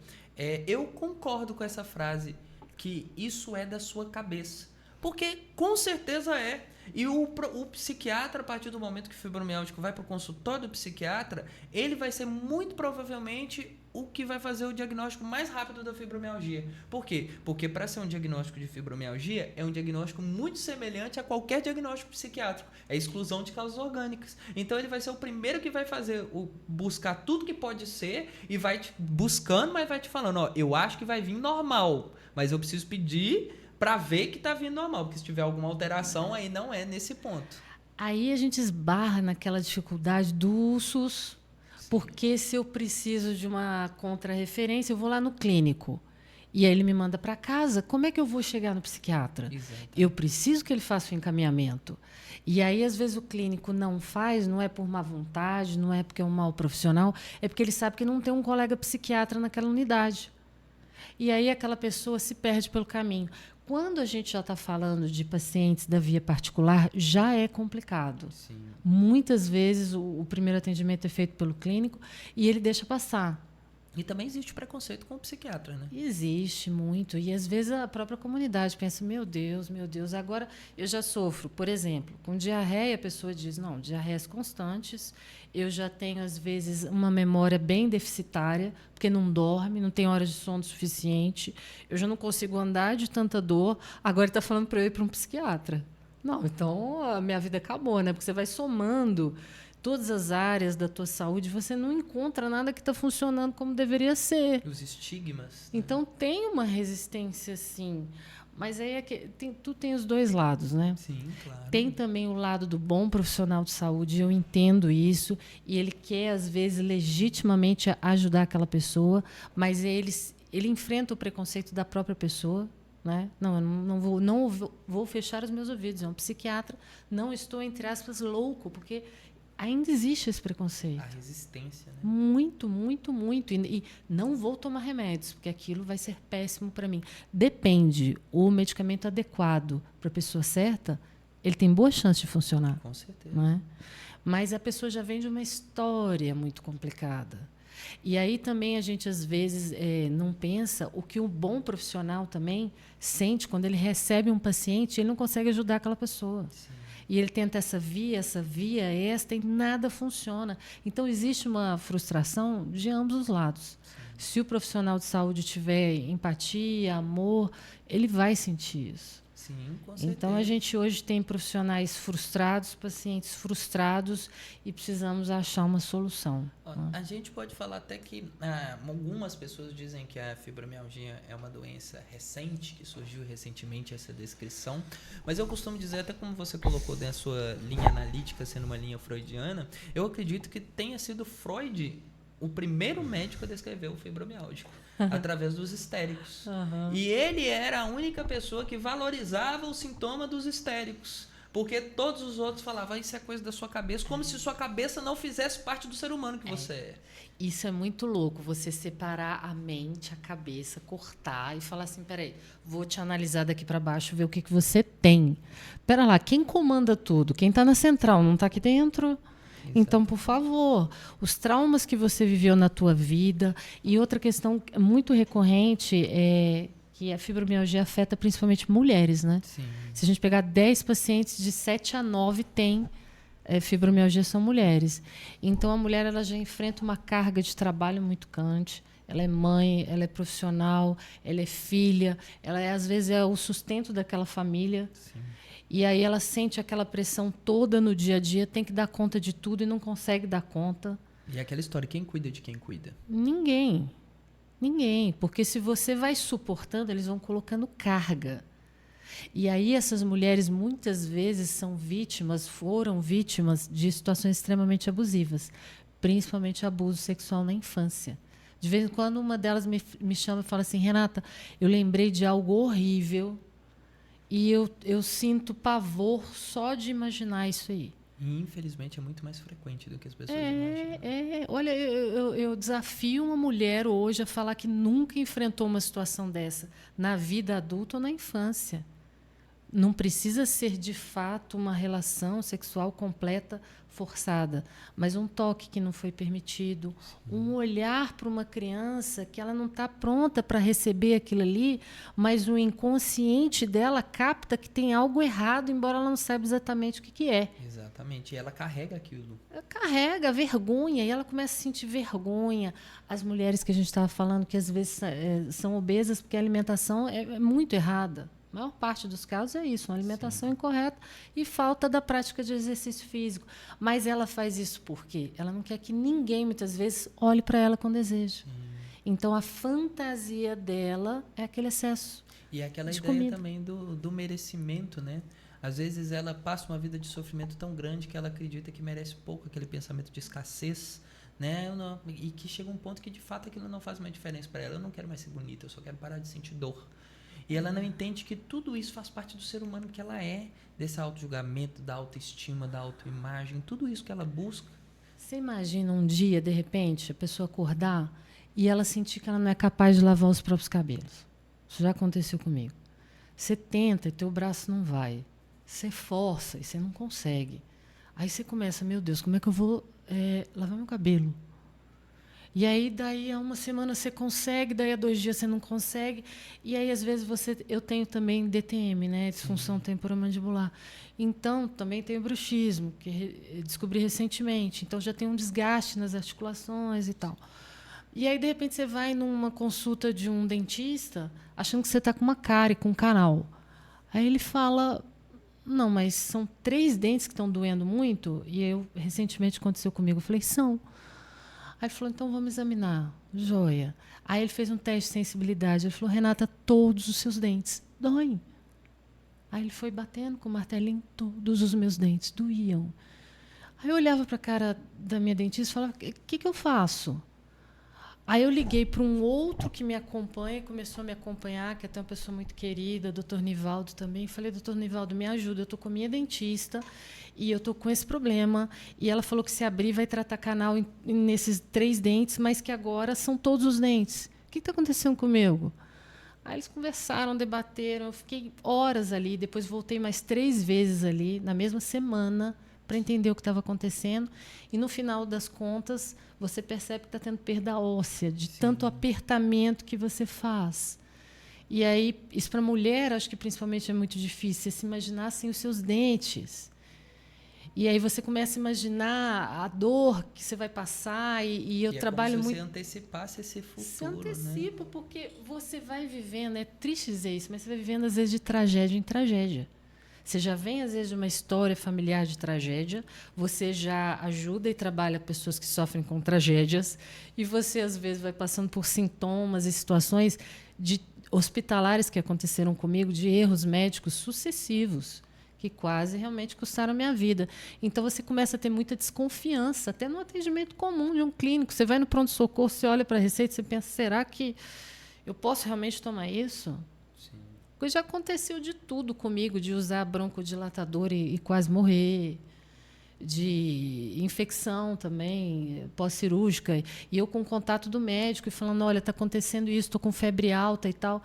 eu concordo com essa frase, que isso é da sua cabeça. Porque com certeza é. E o psiquiatra, a partir do momento que o fibromialgico vai para o consultório do psiquiatra, ele vai ser muito provavelmente o que vai fazer o diagnóstico mais rápido da fibromialgia. Por quê? Porque para ser um diagnóstico de fibromialgia, é um diagnóstico muito semelhante a qualquer diagnóstico psiquiátrico. É exclusão de causas orgânicas. Então ele vai ser o primeiro que vai fazer buscar tudo que pode ser e vai te buscando, mas vai te falando, ó, eu acho que vai vir normal, mas eu preciso pedir para ver que está vindo normal, porque se tiver alguma alteração, aí não é nesse ponto. Aí a gente esbarra naquela dificuldade do SUS, porque se eu preciso de uma contrarreferência, eu vou lá no clínico. E aí ele me manda para casa. Como é que eu vou chegar no psiquiatra? Exato. Eu preciso que ele faça o encaminhamento. E aí, às vezes, o clínico não faz, não é por má vontade, não é porque é um mau profissional, é porque ele sabe que não tem um colega psiquiatra naquela unidade. E aí aquela pessoa se perde pelo caminho. Quando a gente já está falando de pacientes da via particular, já é complicado. Sim. Muitas vezes o primeiro atendimento é feito pelo clínico e ele deixa passar. E também existe preconceito com o psiquiatra, né? Existe muito. E às vezes a própria comunidade pensa, meu Deus, agora eu já sofro. Por exemplo, com diarreia, a pessoa diz, não, diarreias constantes, eu já tenho, às vezes, uma memória bem deficitária, porque não dorme, não tem horas de sono suficiente, eu já não consigo andar de tanta dor, agora está falando para eu ir para um psiquiatra. Não, então a minha vida acabou, né? Porque você vai somando todas as áreas da tua saúde, você não encontra nada que está funcionando como deveria ser. Os estigmas. Então, tem uma resistência, sim. Mas aí tu tem os dois lados, né? Sim, claro. Tem também o lado do bom profissional de saúde, eu entendo isso, e ele quer, às vezes, legitimamente ajudar aquela pessoa, mas ele enfrenta o preconceito da própria pessoa. Né? Não, eu não vou fechar os meus ouvidos. É um psiquiatra, não estou, entre aspas, louco, porque ainda existe esse preconceito. A resistência, né? Muito, muito, muito. E não vou tomar remédios, porque aquilo vai ser péssimo para mim. Depende. O medicamento adequado para a pessoa certa, ele tem boa chance de funcionar. Com certeza. Não é? Mas a pessoa já vem de uma história muito complicada. E aí também a gente, às vezes, não pensa o que um bom profissional também sente quando ele recebe um paciente e ele não consegue ajudar aquela pessoa. Sim. E ele tenta essa via, esta, e nada funciona. Então, existe uma frustração de ambos os lados. Sim. Se o profissional de saúde tiver empatia, amor, ele vai sentir isso. Sim, com certeza. Então, a gente hoje tem profissionais frustrados, pacientes frustrados, e precisamos achar uma solução. A gente pode falar até que algumas pessoas dizem que a fibromialgia é uma doença recente, que surgiu recentemente essa descrição, mas eu costumo dizer, até como você colocou da sua linha analítica sendo uma linha freudiana, eu acredito que tenha sido Freud o primeiro médico a descrever o fibromialgia. Através dos histéricos. Uhum. E ele era a única pessoa que valorizava o sintoma dos histéricos. Porque todos os outros falavam, isso é coisa da sua cabeça, como se sua cabeça não fizesse parte do ser humano que você é. Isso é muito louco, você separar a mente, a cabeça, cortar e falar assim, peraí, vou te analisar daqui para baixo, ver o que você tem. Pera lá, quem comanda tudo? Quem está na central não está aqui dentro? Então, por favor, os traumas que você viveu na tua vida. E outra questão muito recorrente é que a fibromialgia afeta principalmente mulheres, né? Sim. Se a gente pegar 10 pacientes, de 7 a 9 têm fibromialgia, são mulheres. Então, a mulher ela já enfrenta uma carga de trabalho muito grande. Ela é mãe, ela é profissional, ela é filha, ela às vezes é o sustento daquela família. Sim. E aí ela sente aquela pressão toda no dia a dia, tem que dar conta de tudo e não consegue dar conta. E aquela história, quem cuida de quem cuida? Ninguém. Ninguém. Porque se você vai suportando, eles vão colocando carga. E aí essas mulheres muitas vezes foram vítimas de situações extremamente abusivas, principalmente abuso sexual na infância. De vez em quando uma delas me chama e fala assim, Renata, eu lembrei de algo horrível. E eu sinto pavor só de imaginar isso aí. E, infelizmente, é muito mais frequente do que as pessoas imaginam. Olha, eu desafio uma mulher hoje a falar que nunca enfrentou uma situação dessa, na vida adulta ou na infância. Não precisa ser, de fato, uma relação sexual completa, forçada, mas um toque que não foi permitido, um olhar para uma criança que ela não está pronta para receber aquilo ali, mas o inconsciente dela capta que tem algo errado, embora ela não saiba exatamente o que é. Exatamente, e ela carrega aquilo. Ela carrega vergonha, e ela começa a sentir vergonha. As mulheres que a gente estava falando, que às vezes são obesas porque a alimentação é muito errada. A maior parte dos casos é isso, uma alimentação incorreta e falta da prática de exercício físico. Mas ela faz isso por quê? Ela não quer que ninguém, muitas vezes, olhe para ela com desejo. Então, a fantasia dela é aquele excesso e aquela de ideia comida. Também do merecimento, né? Às vezes ela passa uma vida de sofrimento tão grande que ela acredita que merece pouco, aquele pensamento de escassez, né? E que chega um ponto que, de fato, aquilo não faz mais diferença para ela. Eu não quero mais ser bonita, eu só quero parar de sentir dor. E ela não entende que tudo isso faz parte do ser humano que ela é, desse auto-julgamento, da autoestima, da autoimagem, tudo isso que ela busca. Você imagina um dia, de repente, a pessoa acordar e ela sentir que ela não é capaz de lavar os próprios cabelos. Isso já aconteceu comigo. Você tenta e teu braço não vai. Você força e você não consegue. Aí você começa, meu Deus, como é que eu vou lavar meu cabelo? E aí, daí, a uma semana você consegue, daí a 2 dias você não consegue. E aí, às vezes, eu tenho também DTM, né? Disfunção temporomandibular. Então, também tenho bruxismo, que descobri recentemente. Então, já tem um desgaste nas articulações e tal. E aí, de repente, você vai numa consulta de um dentista, achando que você está com uma cárie, com um canal. Aí ele fala, não, mas são 3 dentes que estão doendo muito. E eu, recentemente, aconteceu comigo. Eu falei, são. Aí ele falou, então vamos examinar. Joia. Aí ele fez um teste de sensibilidade. Ele falou, Renata, todos os seus dentes doem. Aí ele foi batendo com o martelinho, todos os meus dentes doíam. Aí eu olhava para a cara da minha dentista e falava, o que eu faço? Aí eu liguei para um outro que me acompanha, começou a me acompanhar, que é até uma pessoa muito querida, doutor Nivaldo também. Falei, doutor Nivaldo, me ajuda, eu estou com a minha dentista e eu estou com esse problema. E ela falou que se abrir vai tratar canal nesses 3 dentes, mas que agora são todos os dentes. O que está acontecendo comigo? Aí eles conversaram, debateram, eu fiquei horas ali, depois voltei mais 3 vezes ali, na mesma semana, para entender o que estava acontecendo. E, no final das contas, você percebe que está tendo perda óssea, de tanto apertamento que você faz. E aí, isso para a mulher, acho que principalmente é muito difícil, você se imaginar sem os seus dentes. E aí você começa a imaginar a dor que você vai passar, e eu trabalho muito. Como se você antecipasse esse futuro. Se antecipa, né? Porque você vai vivendo, é triste dizer isso, mas você vai vivendo, às vezes, de tragédia em tragédia. Você já vem, às vezes, de uma história familiar de tragédia, você já ajuda e trabalha pessoas que sofrem com tragédias, e você, às vezes, vai passando por sintomas e situações hospitalares que aconteceram comigo, de erros médicos sucessivos, que quase realmente custaram a minha vida. Então, você começa a ter muita desconfiança, até no atendimento comum de um clínico. Você vai no pronto-socorro, você olha para a receita e você pensa, será que eu posso realmente tomar isso? Porque já aconteceu de tudo comigo, de usar broncodilatador e quase morrer, de infecção também, pós-cirúrgica, e eu com o contato do médico e falando, olha, está acontecendo isso, estou com febre alta e tal.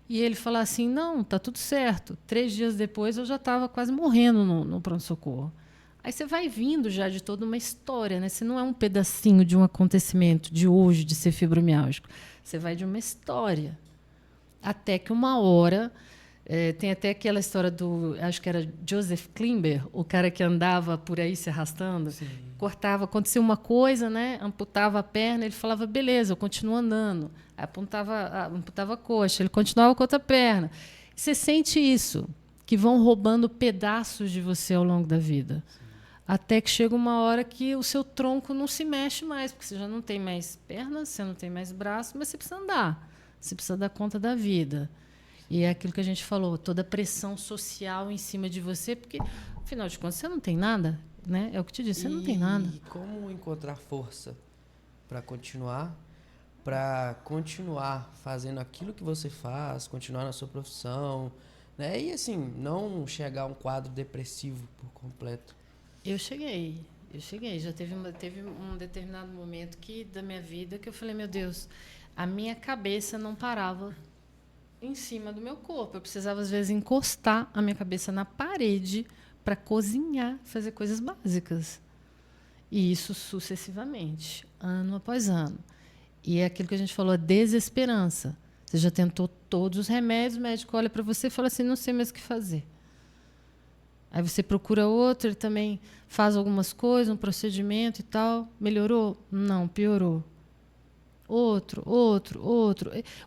E ele fala assim, não, está tudo certo. 3 dias depois eu já estava quase morrendo no pronto-socorro. Aí você vai vindo já de toda uma história, né? Você não é um pedacinho de um acontecimento de hoje, de ser fibromialgico. Você vai de uma história. Até que uma hora, tem até aquela história do, acho que era Joseph Klimber, o cara que andava por aí se arrastando, cortava, acontecia uma coisa, né? Amputava a perna, ele falava, beleza, eu continuo andando. Aí amputava a coxa, ele continuava com a outra perna. Você sente isso, que vão roubando pedaços de você ao longo da vida. Até que chega uma hora que o seu tronco não se mexe mais, porque você já não tem mais pernas, você não tem mais braço, mas você precisa andar. Você precisa dar conta da vida. E é aquilo que a gente falou, toda a pressão social em cima de você, porque, afinal de contas, você não tem nada, né? É o que te disse, você não tem nada. E como encontrar força para continuar fazendo aquilo que você faz, continuar na sua profissão, né? E assim, não chegar a um quadro depressivo por completo. Eu cheguei. Já teve um determinado momento da minha vida que eu falei, meu Deus, a minha cabeça não parava em cima do meu corpo. Eu precisava, às vezes, encostar a minha cabeça na parede para cozinhar, fazer coisas básicas. E isso sucessivamente, ano após ano. E é aquilo que a gente falou, a desesperança. Você já tentou todos os remédios, o médico olha para você e fala assim, não sei mais o que fazer. Aí você procura outro, ele também faz algumas coisas, um procedimento e tal. Melhorou? Não, piorou. Outro.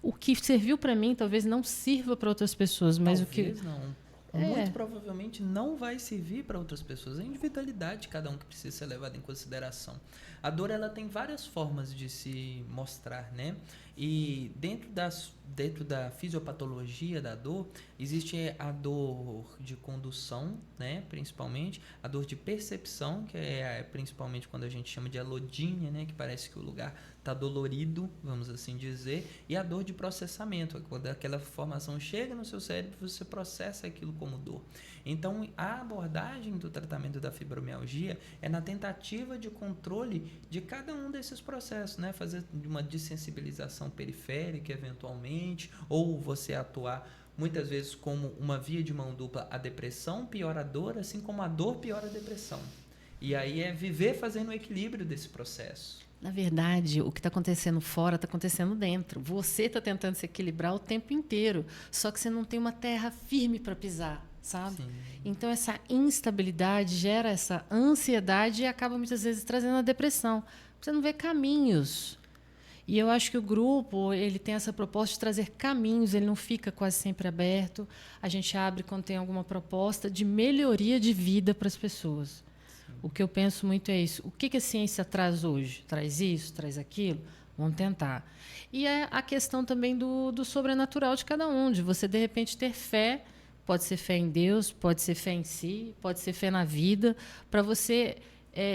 O que serviu para mim talvez não sirva para outras pessoas, mas talvez não. Muito provavelmente não vai servir para outras pessoas. É a individualidade de cada um que precisa ser levada em consideração. A dor, ela tem várias formas de se mostrar, né? E dentro da fisiopatologia da dor, existe a dor de condução, né? Principalmente, a dor de percepção, que é principalmente quando a gente chama de alodínia, né? Que parece que o lugar está dolorido, vamos assim dizer, e a dor de processamento, quando aquela informação chega no seu cérebro, você processa aquilo como dor. Então, a abordagem do tratamento da fibromialgia é na tentativa de controle de cada um desses processos, né? Fazer uma dessensibilização periférica, eventualmente, ou você atuar muitas vezes como uma via de mão dupla. A depressão piora a dor, assim como a dor piora a depressão. E aí é viver fazendo o equilíbrio desse processo. Na verdade, o que está acontecendo fora está acontecendo dentro. Você está tentando se equilibrar o tempo inteiro, só que você não tem uma terra firme para pisar, sabe? Sim. Então, essa instabilidade gera essa ansiedade e acaba muitas vezes trazendo a depressão. Você não vê caminhos. E eu acho que o grupo ele tem essa proposta de trazer caminhos, ele não fica quase sempre aberto. A gente abre quando tem alguma proposta de melhoria de vida para as pessoas. O que eu penso muito é isso. O que a ciência traz hoje? Traz isso, traz aquilo? Vamos tentar. E é a questão também do sobrenatural de cada um, de você, de repente, ter fé. Pode ser fé em Deus, pode ser fé em si, pode ser fé na vida, para você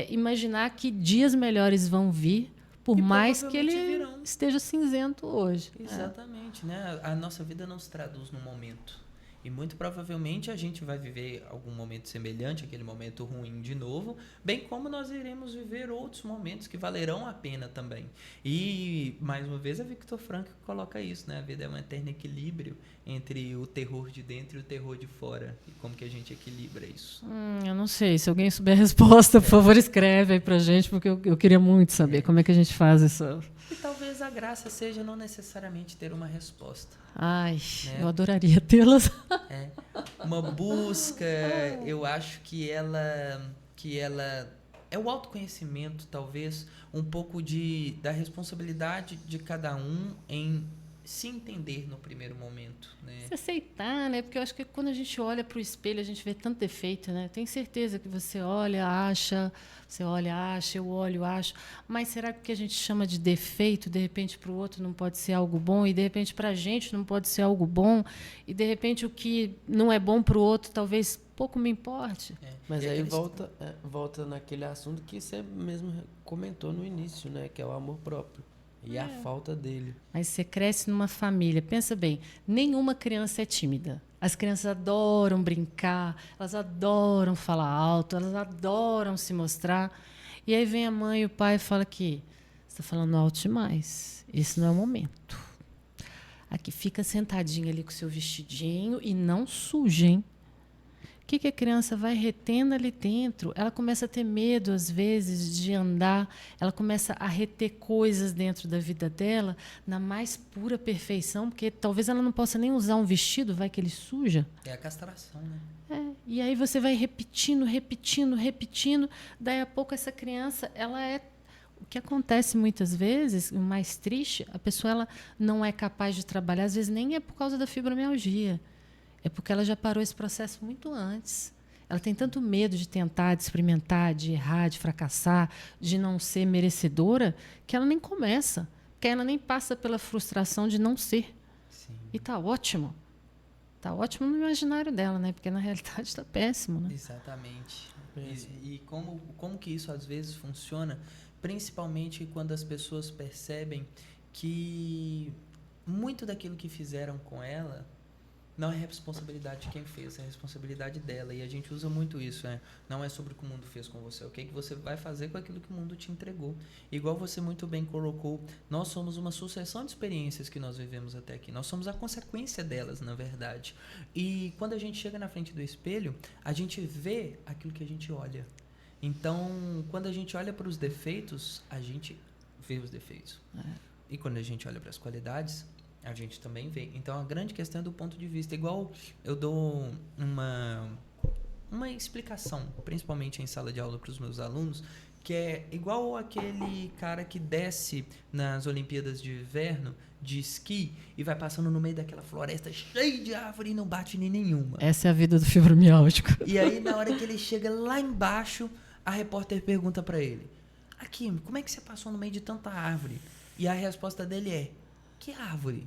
imaginar que dias melhores vão vir, por mais que ele esteja cinzento hoje. Exatamente, né? A nossa vida não se traduz no momento. E muito provavelmente a gente vai viver algum momento semelhante, aquele momento ruim de novo, bem como nós iremos viver outros momentos que valerão a pena também. E, mais uma vez, a Viktor Frankl coloca isso, né? A vida é um eterno equilíbrio entre o terror de dentro e o terror de fora. E como que a gente equilibra isso? Eu não sei. Se alguém souber a resposta, por favor, escreve aí pra gente, porque eu queria muito saber como é que a gente faz isso. E talvez a graça seja não necessariamente ter uma resposta. Ai, né? Eu adoraria tê-las. Uma busca, eu acho que ela é o autoconhecimento, talvez, um pouco da responsabilidade de cada um em se entender no primeiro momento, né? Se aceitar, né? Porque eu acho que quando a gente olha para o espelho, a gente vê tanto defeito, né? Tenho certeza que você olha, acha, eu olho, acho. Mas será que o que a gente chama de defeito, de repente, para o outro não pode ser algo bom? E, de repente, para a gente não pode ser algo bom? E, de repente, o que não é bom para o outro, talvez pouco me importe. Mas aí volta naquele assunto que você mesmo comentou no início, né? Que é o amor próprio. E a falta dele. Mas você cresce numa família. Pensa bem, nenhuma criança é tímida. As crianças adoram brincar, elas adoram falar alto, elas adoram se mostrar. E aí vem a mãe e o pai e fala que você está falando alto demais. Esse não é o momento. Aqui fica sentadinha ali com o seu vestidinho e não sujem. O que a criança vai retendo ali dentro? Ela começa a ter medo, às vezes, de andar. Ela começa a reter coisas dentro da vida dela na mais pura perfeição, porque talvez ela não possa nem usar um vestido, vai que ele suja. É a castração, né? E aí você vai repetindo. Daí a pouco essa criança, ela é... O que acontece muitas vezes, o mais triste, a pessoa ela não é capaz de trabalhar, às vezes nem é por causa da fibromialgia. É porque ela já parou esse processo muito antes. Ela tem tanto medo de tentar, de experimentar, de errar, de fracassar, de não ser merecedora, que ela nem começa. Que ela nem passa pela frustração de não ser. Sim. E está ótimo. Está ótimo no imaginário dela, né? Porque na realidade está péssimo, né? Exatamente. E como que isso às vezes funciona, principalmente quando as pessoas percebem que muito daquilo que fizeram com ela não é responsabilidade de quem fez, é responsabilidade dela. E a gente usa muito isso, né? Não é sobre o que o mundo fez com você, é o que você vai fazer com aquilo que o mundo te entregou. Igual você muito bem colocou, nós somos uma sucessão de experiências que nós vivemos até aqui. Nós somos a consequência delas, na verdade. E quando a gente chega na frente do espelho, a gente vê aquilo que a gente olha. Então, quando a gente olha para os defeitos, a gente vê os defeitos. E quando a gente olha para as qualidades, a gente também vê. Então, a grande questão é do ponto de vista. Igual eu dou uma explicação, principalmente em sala de aula para os meus alunos, que é igual aquele cara que desce nas Olimpíadas de Inverno de esqui e vai passando no meio daquela floresta cheia de árvore e não bate em nenhuma. Essa é a vida do fibromialgico. E aí, na hora que ele chega lá embaixo, a repórter pergunta para ele: Aqui, como é que você passou no meio de tanta árvore? E a resposta dele é: que árvore?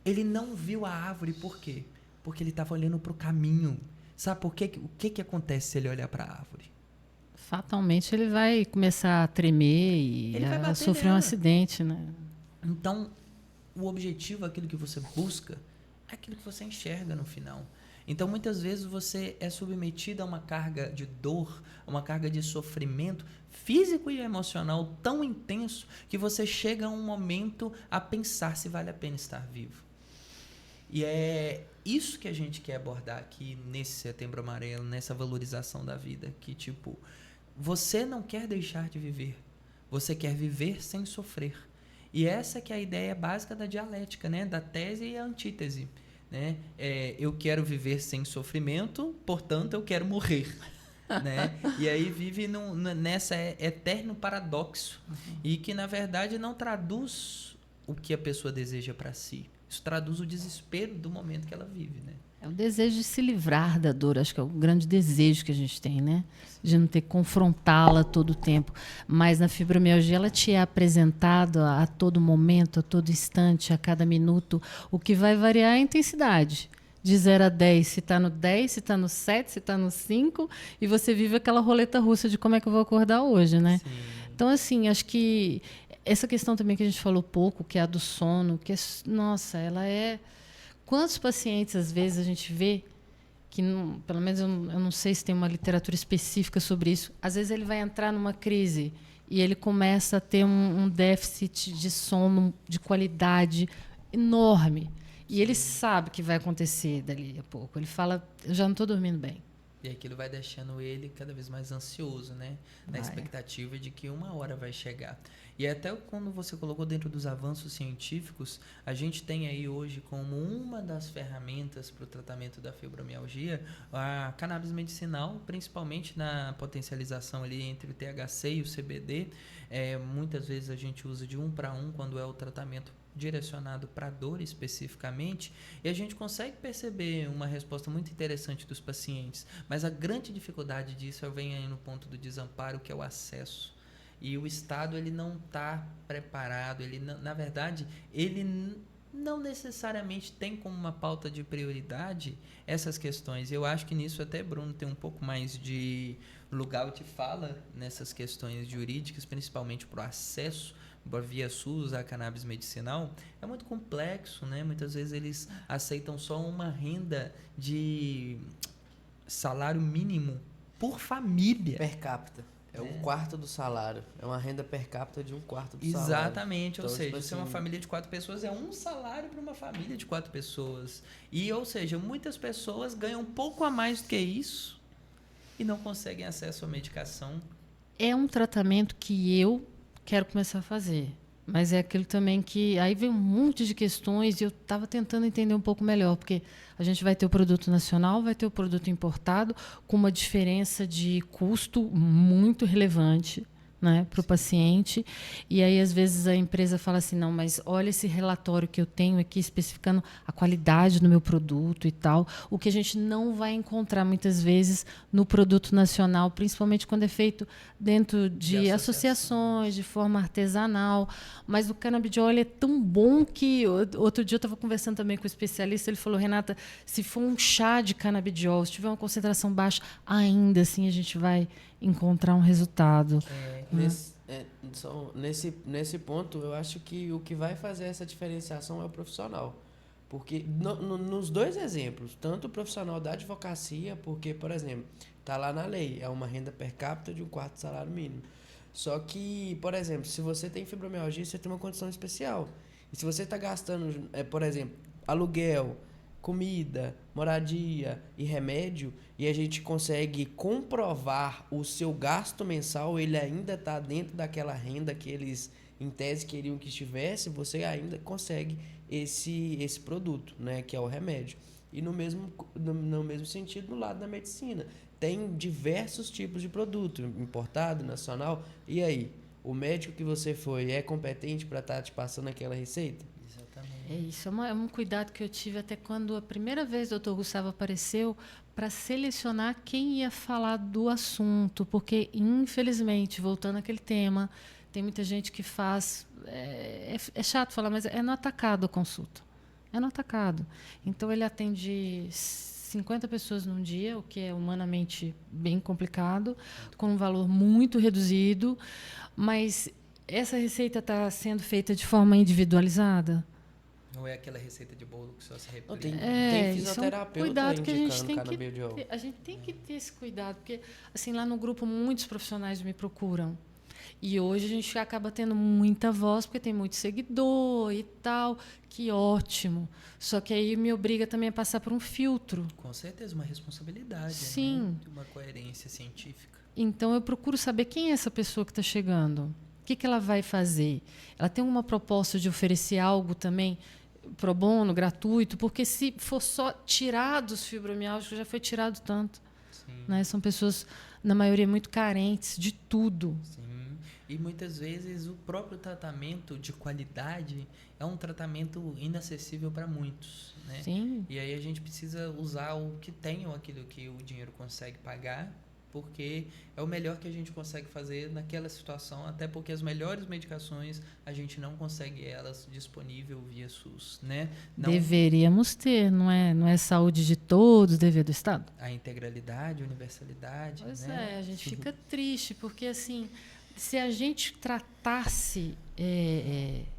Ele não viu a árvore, por quê? Porque ele estava olhando para o caminho. Sabe por quê? O que acontece se ele olhar para a árvore? Fatalmente ele vai começar a tremer e a sofrer um acidente, né? Então, o objetivo, aquilo que você busca, é aquilo que você enxerga no final. Então, muitas vezes você é submetido a uma carga de dor, a uma carga de sofrimento físico e emocional tão intenso que você chega a um momento a pensar se vale a pena estar vivo. E é isso que a gente quer abordar aqui nesse Setembro Amarelo, nessa valorização da vida, que tipo, você não quer deixar de viver, você quer viver sem sofrer. E essa que é a ideia básica da dialética, né? Da tese e a antítese. Né? Eu quero viver sem sofrimento, portanto, eu quero morrer. Né? E aí vive nessa eterno paradoxo. E que, na verdade, não traduz o que a pessoa deseja para si. Isso traduz o desespero do momento que ela vive, né? É o desejo de se livrar da dor, acho que é o grande desejo que a gente tem, né? De não ter que confrontá-la todo o tempo. Mas na fibromialgia ela te é apresentado a todo momento, a todo instante, a cada minuto. O que vai variar é a intensidade. De 0 a 10, se está no 10, se está no 7, se está no 5, e você vive aquela roleta russa de como é que eu vou acordar hoje, né? Sim. Então, assim, acho que essa questão também que a gente falou pouco, que é a do sono, que nossa, ela é... Quantos pacientes, às vezes, a gente vê que, não, pelo menos eu não sei se tem uma literatura específica sobre isso, às vezes ele vai entrar numa crise e ele começa a ter um déficit de sono de qualidade enorme. E ele sabe que vai acontecer dali a pouco. Ele fala, eu já não estou dormindo bem. E aquilo vai deixando ele cada vez mais ansioso, né? Na expectativa de que uma hora vai chegar. E até quando você colocou dentro dos avanços científicos, a gente tem aí hoje como uma das ferramentas para o tratamento da fibromialgia a cannabis medicinal, principalmente na potencialização ali entre o THC e o CBD. Muitas vezes a gente usa de 1 para 1 quando é o tratamento direcionado para dor especificamente, e a gente consegue perceber uma resposta muito interessante dos pacientes, mas a grande dificuldade disso vem aí no ponto do desamparo, que é o acesso. E o Estado ele não está preparado, ele não, na verdade, ele não necessariamente tem como uma pauta de prioridade essas questões. Eu acho que nisso até Bruno tem um pouco mais de lugar de fala nessas questões jurídicas, principalmente para o acesso via SUS à cannabis medicinal. É muito complexo, né? Muitas vezes eles aceitam só uma renda de salário mínimo por família. Per capita. É 1/4 do salário. É uma renda per capita de 1/4 do salário. Exatamente. Então, ou seja, tipo se é uma assim, família de 4 pessoas, é um salário para uma família de 4 pessoas. E, ou seja, muitas pessoas ganham um pouco a mais do que isso e não conseguem acesso à medicação. É um tratamento que eu quero começar a fazer. Mas é aquilo também que... Aí vem um monte de questões e eu estava tentando entender um pouco melhor, porque a gente vai ter o produto nacional, vai ter o produto importado, com uma diferença de custo muito relevante, né, para o paciente. E aí, às vezes, a empresa fala assim, não, mas olha esse relatório que eu tenho aqui especificando a qualidade do meu produto e tal, o que a gente não vai encontrar, muitas vezes, no produto nacional, principalmente quando é feito dentro de associações, de forma artesanal. Mas o canabidiol é tão bom que... Outro dia eu estava conversando também com um especialista, ele falou, Renata, se for um chá de canabidiol, se tiver uma concentração baixa, ainda assim a gente vai encontrar um resultado. Nesse ponto, eu acho que o que vai fazer essa diferenciação é o profissional. Porque nos dois exemplos, tanto o profissional da advocacia, porque, por exemplo, está lá na lei, é uma renda per capita de 1/4 do salário mínimo. Só que, por exemplo, se você tem fibromialgia, você tem uma condição especial. E se você está gastando, por exemplo, aluguel, comida, moradia e remédio, e a gente consegue comprovar o seu gasto mensal, ele ainda está dentro daquela renda que eles, em tese, queriam que estivesse, você ainda consegue esse produto, né, que é o remédio. E no mesmo sentido, no lado da medicina. Tem diversos tipos de produto, importado, nacional. E aí, o médico que você foi é competente para estar te passando aquela receita? É isso, é um cuidado que eu tive até quando a primeira vez o Dr. Gustavo apareceu para selecionar quem ia falar do assunto, porque, infelizmente, voltando àquele tema, tem muita gente que faz... É chato falar, mas é no atacado a consulta. É no atacado. Então, ele atende 50 pessoas num dia, o que é humanamente bem complicado, com um valor muito reduzido, mas essa receita está sendo feita de forma individualizada? Ou é aquela receita de bolo que só se repete? Tem fisioterapeuta cuidado que a gente tem que ter esse cuidado, porque assim lá no grupo muitos profissionais me procuram. E hoje a gente acaba tendo muita voz, porque tem muito seguidor e tal, que ótimo. Só que aí me obriga também a passar por um filtro. Com certeza, uma responsabilidade. Sim. Né? Uma coerência científica. Então eu procuro saber quem é essa pessoa que está chegando. que ela vai fazer? Ela tem uma proposta de oferecer algo também pro bono, gratuito? Porque se for só tirar dos fibromialgicos, já foi tirado tanto. Né? São pessoas, na maioria, muito carentes de tudo. Sim. E muitas vezes o próprio tratamento de qualidade é um tratamento inacessível para muitos, né? Sim. E aí a gente precisa usar o que tem ou aquilo que o dinheiro consegue pagar, porque é o melhor que a gente consegue fazer naquela situação, até porque as melhores medicações a gente não consegue elas disponível via SUS, né? Não Deveríamos ter, não é saúde de todos, dever do Estado? a integralidade, a universalidade, Pois né? é, a gente fica triste, porque assim, se a gente tratasse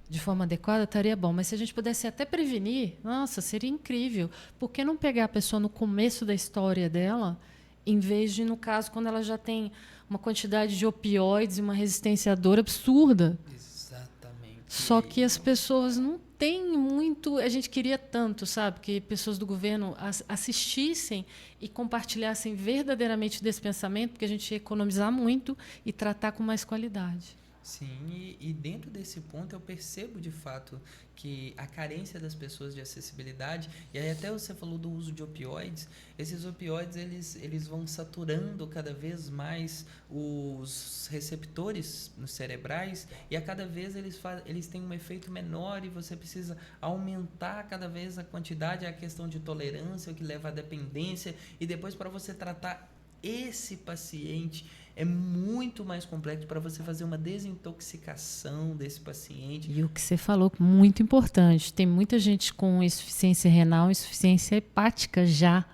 de forma adequada, estaria bom. Mas se a gente pudesse até prevenir, nossa, seria incrível. Por que não pegar a pessoa no começo da história dela, em vez de, no caso, quando ela já tem uma quantidade de opioides e uma resistência à dor absurda? Exatamente. Só que as pessoas não têm muito. A gente queria tanto, sabe, que pessoas do governo assistissem e compartilhassem verdadeiramente desse pensamento, porque a gente ia economizar muito e tratar com mais qualidade. Sim, e dentro desse ponto eu percebo de fato que a carência das pessoas de acessibilidade, e aí até você falou do uso de opioides, esses opioides eles vão saturando cada vez mais os receptores cerebrais e a cada vez eles têm um efeito menor e você precisa aumentar cada vez a quantidade, a questão de tolerância, o que leva à dependência, e depois para você tratar esse paciente é muito mais complexo para você fazer uma desintoxicação desse paciente. E o que você falou, muito importante, tem muita gente com insuficiência renal, insuficiência hepática já.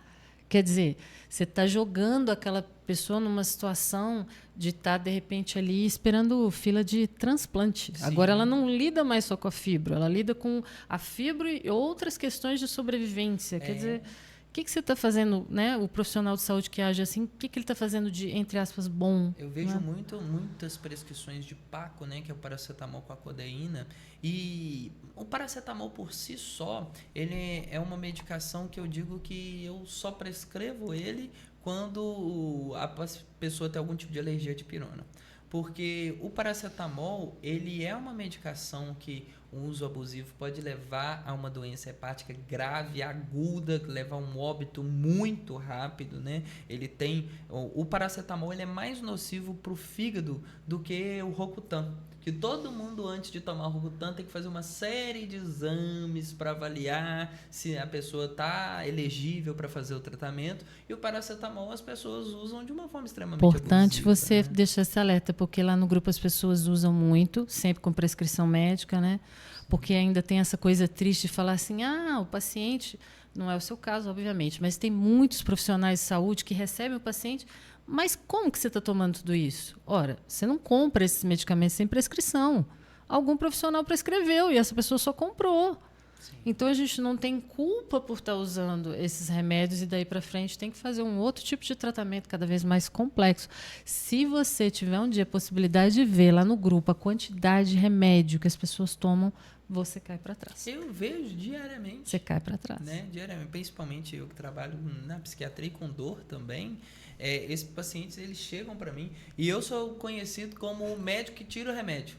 Quer dizer, você está jogando aquela pessoa numa situação de estar, de repente, ali esperando fila de transplante. Sim. Agora, ela não lida mais só com a fibro, ela lida com a fibro e outras questões de sobrevivência. Quer dizer, o que você está fazendo, né? O profissional de saúde que age assim, o que ele está fazendo de, entre aspas, bom? Eu vejo né? muitas prescrições de Paco, né, que é o paracetamol com a codeína, e o paracetamol por si só, ele é uma medicação que eu digo que eu só prescrevo ele quando a pessoa tem algum tipo de alergia de pirona. Porque o paracetamol, ele é uma medicação que o uso abusivo pode levar a uma doença hepática grave, aguda, que leva a um óbito muito rápido, né? Ele tem... O paracetamol ele é mais nocivo para o fígado do que o Rocutan. Que todo mundo, antes de tomar o Rocutan, tem que fazer uma série de exames para avaliar se a pessoa está elegível para fazer o tratamento. E o paracetamol as pessoas usam de uma forma extremamente Importante abusiva, você né? deixar esse alerta, porque lá no grupo as pessoas usam muito, sempre com prescrição médica, né? Porque ainda tem essa coisa triste de falar assim, o paciente, não é o seu caso, obviamente, mas tem muitos profissionais de saúde que recebem o paciente, mas como que você está tomando tudo isso? Ora, você não compra esses medicamentos sem prescrição. Algum profissional prescreveu e essa pessoa só comprou. Sim. Então, a gente não tem culpa por estar usando esses remédios e daí para frente tem que fazer um outro tipo de tratamento cada vez mais complexo. Se você tiver um dia a possibilidade de ver lá no grupo a quantidade de remédio que as pessoas tomam, você cai para trás. Eu vejo diariamente. Você cai para trás. Né? Diariamente, principalmente eu que trabalho na psiquiatria e com dor também, esses pacientes eles chegam para mim e eu sou conhecido como o médico que tira o remédio.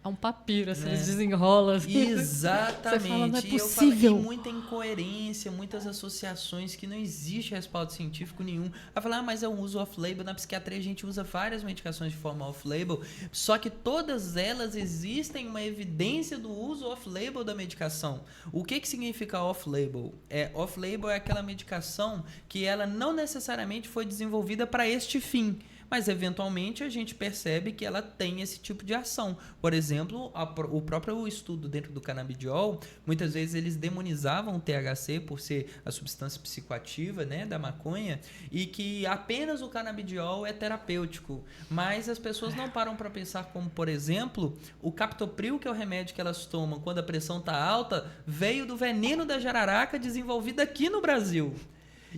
É um papiro, assim, Né? eles desenrolam. Exatamente. Você fala, não é E eu possível. falo, e muita incoerência, muitas associações que não existe respaldo científico nenhum. Aí fala, mas é um uso off-label. Na psiquiatria a gente usa várias medicações de forma off-label, só que todas elas existem uma evidência do uso off-label da medicação. O que significa off-label? Off-label é aquela medicação que ela não necessariamente foi desenvolvida para este fim, mas eventualmente a gente percebe que ela tem esse tipo de ação. Por exemplo, o próprio estudo dentro do canabidiol, muitas vezes eles demonizavam o THC por ser a substância psicoativa, né, da maconha, e que apenas o canabidiol é terapêutico. Mas as pessoas não param para pensar como, por exemplo, o captopril, que é o remédio que elas tomam quando a pressão está alta, veio do veneno da jararaca desenvolvido aqui no Brasil.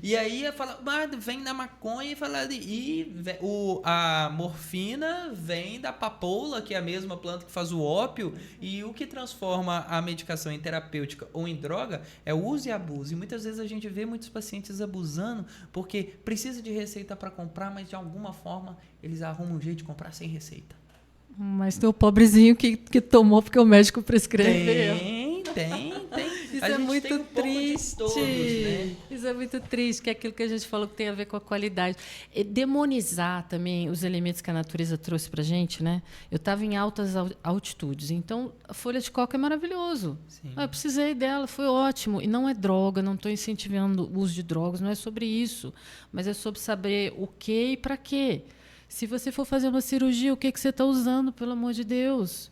E aí fala, vem da maconha e fala, a morfina vem da papoula, que é a mesma planta que faz o ópio, e o que transforma a medicação em terapêutica ou em droga é o uso e abuso. E muitas vezes a gente vê muitos pacientes abusando porque precisa de receita para comprar, mas de alguma forma eles arrumam um jeito de comprar sem receita. Mas tem o pobrezinho que tomou porque o médico prescreveu. Tem. Isso A é gente muito tem um pouco de triste. todos, né? Isso é muito triste, que é aquilo que a gente falou que tem a ver com a qualidade. E demonizar também os elementos que a natureza trouxe para a gente, né? Eu estava em altas altitudes, então a folha de coca é maravilhoso. Sim. Eu precisei dela, foi ótimo. E não é droga, não estou incentivando o uso de drogas, não é sobre isso. Mas é sobre saber o que e para quê. Se você for fazer uma cirurgia, o que você está usando, pelo amor de Deus?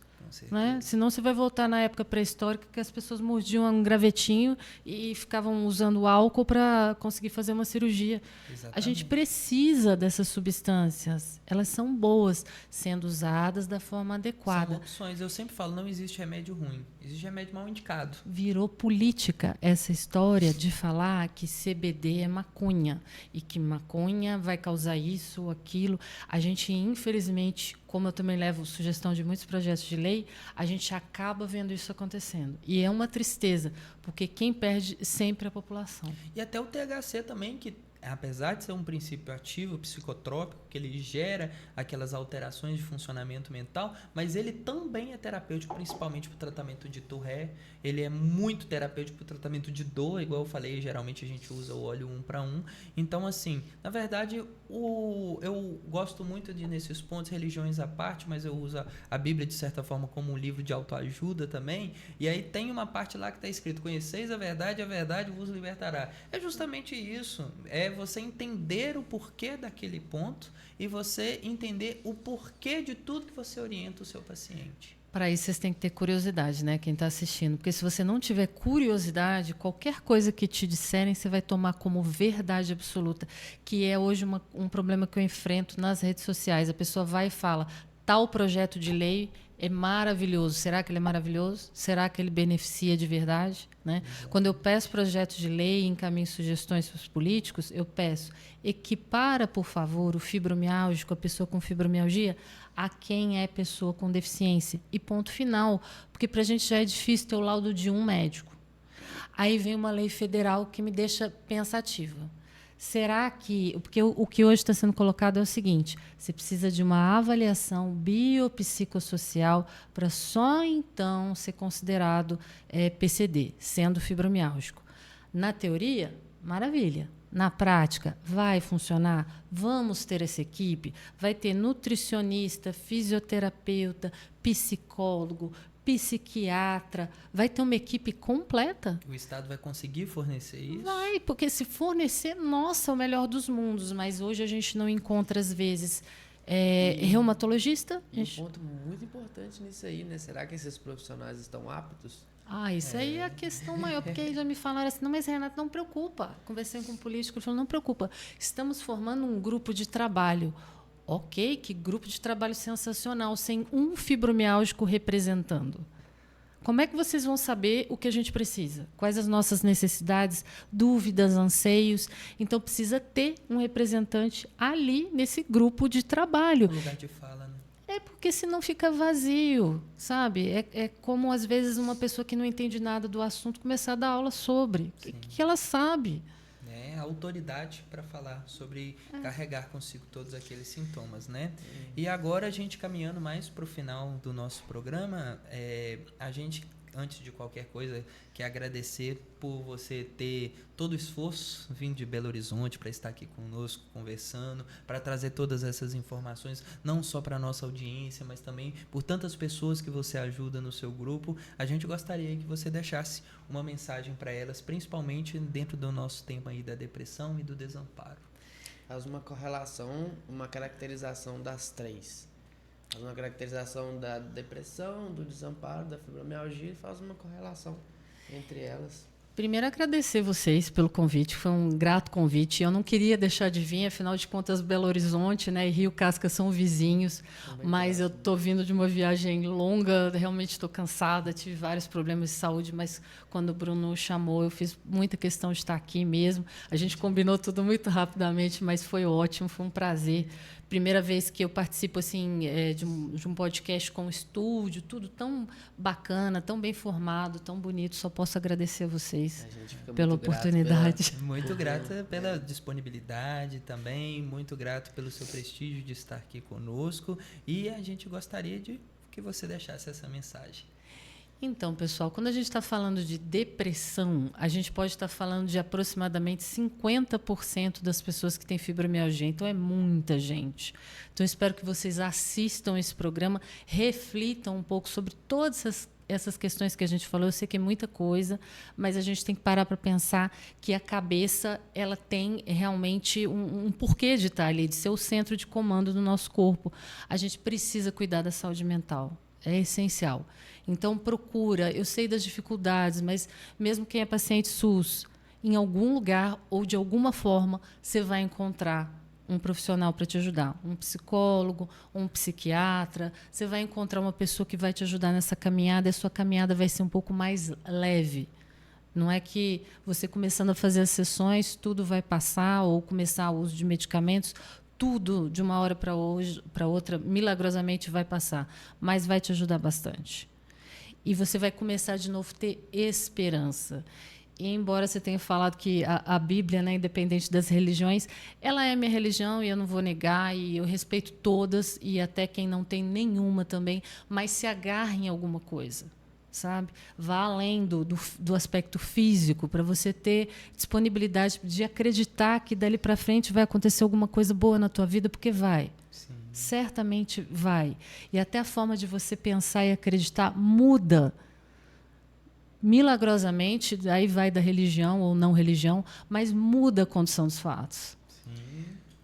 Né? Senão você vai voltar na época pré-histórica que as pessoas mordiam um gravetinho e ficavam usando álcool para conseguir fazer uma cirurgia. Exatamente. A gente precisa dessas substâncias. Elas são boas, sendo usadas da forma adequada. São opções. Eu sempre falo, não existe remédio ruim. Existe remédio mal indicado. Virou política essa história de falar que CBD é maconha e que maconha vai causar isso ou aquilo. A gente, infelizmente, como eu também levo sugestão de muitos projetos de lei, a gente acaba vendo isso acontecendo. E é uma tristeza, porque quem perde sempre é a população. E até o THC também, que apesar de ser um princípio ativo, psicotrópico, que ele gera aquelas alterações de funcionamento mental, mas ele também é terapêutico, principalmente para o tratamento de Tourette. Ele é muito terapêutico para o tratamento de dor, igual eu falei, geralmente a gente usa o óleo 1 para 1. Então, assim, na verdade, eu gosto muito de, nesses pontos, religiões à parte, mas eu uso a Bíblia, de certa forma, como um livro de autoajuda também. E aí tem uma parte lá que está escrito: conheceis a verdade vos libertará. É justamente isso, é você entender o porquê daquele ponto e você entender o porquê de tudo que você orienta o seu paciente. Para isso, vocês têm que ter curiosidade, né? Quem está assistindo. Porque se você não tiver curiosidade, qualquer coisa que te disserem, você vai tomar como verdade absoluta. Que é hoje um problema que eu enfrento nas redes sociais. A pessoa vai e fala, tal projeto de lei é maravilhoso. Será que ele é maravilhoso? Será que ele beneficia de verdade? Né? Quando eu peço projetos de lei e encaminho sugestões para os políticos, eu peço, equipara, por favor, o fibromialgico, a pessoa com fibromialgia, a quem é pessoa com deficiência. E ponto final. Porque para a gente já é difícil ter o laudo de um médico. Aí vem uma lei federal que me deixa pensativa. Será que... Porque o que hoje está sendo colocado é o seguinte, você precisa de uma avaliação biopsicossocial para só então ser considerado PCD, sendo fibromialgico. Na teoria, maravilha. Na prática, vai funcionar? Vamos ter essa equipe? Vai ter nutricionista, fisioterapeuta, psicólogo, psiquiatra, vai ter uma equipe completa? O Estado vai conseguir fornecer isso? Vai, porque se fornecer, nossa, é o melhor dos mundos, mas hoje a gente não encontra, às vezes, reumatologista. Um ponto muito importante nisso aí, né? Será que esses profissionais estão aptos? Isso aí é a questão maior, porque aí já me falaram assim, não, mas Renato, não preocupa. Conversei com um político, ele falou, não preocupa, estamos formando um grupo de trabalho. Ok, que grupo de trabalho sensacional, sem um fibromialgico representando. Como é que vocês vão saber o que a gente precisa? Quais as nossas necessidades, dúvidas, anseios? Então, precisa ter um representante ali nesse grupo de trabalho. Um lugar de fala, né? É porque senão fica vazio, sabe? É como, às vezes, uma pessoa que não entende nada do assunto começar a dar aula sobre. O que ela sabe? A autoridade para falar sobre carregar consigo todos aqueles sintomas, né? E agora a gente caminhando mais para o final do nosso programa, a gente, antes de qualquer coisa, quer agradecer por você ter todo o esforço vindo de Belo Horizonte para estar aqui conosco, conversando, para trazer todas essas informações, não só para a nossa audiência, mas também por tantas pessoas que você ajuda no seu grupo. A gente gostaria que você deixasse uma mensagem para elas, principalmente dentro do nosso tema aí da depressão e do desamparo. Faz uma correlação, uma caracterização das três. Faz uma caracterização da depressão, do desamparo, da fibromialgia e faz uma correlação entre elas. Primeiro, agradecer vocês pelo convite, foi um grato convite. Eu não queria deixar de vir, afinal de contas, Belo Horizonte, né, e Rio Casca são vizinhos, mas eu estou vindo de uma viagem longa, realmente estou cansada, tive vários problemas de saúde, mas quando o Bruno chamou, eu fiz muita questão de estar aqui mesmo. A gente combinou tudo muito rapidamente, mas foi ótimo, foi um prazer. Primeira vez que eu participo assim, de um podcast com estúdio, tudo tão bacana, tão bem formado, tão bonito. Só posso agradecer a vocês. vocês A gente fica pela muito grato oportunidade. Muito grata pela disponibilidade também, muito grato pelo seu prestígio de estar aqui conosco e a gente gostaria de que você deixasse essa mensagem. Então, pessoal, quando a gente está falando de depressão, a gente pode estar falando de aproximadamente 50% das pessoas que têm fibromialgia. Então, é muita gente. Então, eu espero que vocês assistam esse programa, reflitam um pouco sobre todas essas questões que a gente falou. Eu sei que é muita coisa, mas a gente tem que parar para pensar que a cabeça ela tem realmente um porquê de estar ali, de ser o centro de comando do nosso corpo. A gente precisa cuidar da saúde mental. É essencial. Então, procura. Eu sei das dificuldades, mas mesmo quem é paciente SUS, em algum lugar ou de alguma forma, você vai encontrar um profissional para te ajudar. Um psicólogo, um psiquiatra. Você vai encontrar uma pessoa que vai te ajudar nessa caminhada e a sua caminhada vai ser um pouco mais leve. Não é que você começando a fazer as sessões, tudo vai passar, ou começar o uso de medicamentos, tudo de uma hora para outra, milagrosamente vai passar, mas vai te ajudar bastante. E você vai começar de novo a ter esperança. E embora você tenha falado que a Bíblia, né, independente das religiões, ela é minha religião e eu não vou negar, e eu respeito todas, e até quem não tem nenhuma também, mas se agarre em alguma coisa. Sabe? Vá além do aspecto físico para você ter disponibilidade de acreditar que dali para frente vai acontecer alguma coisa boa na tua vida, porque vai. Sim. Certamente vai. E até a forma de você pensar e acreditar muda milagrosamente, aí vai da religião ou não religião, mas muda a condição dos fatos.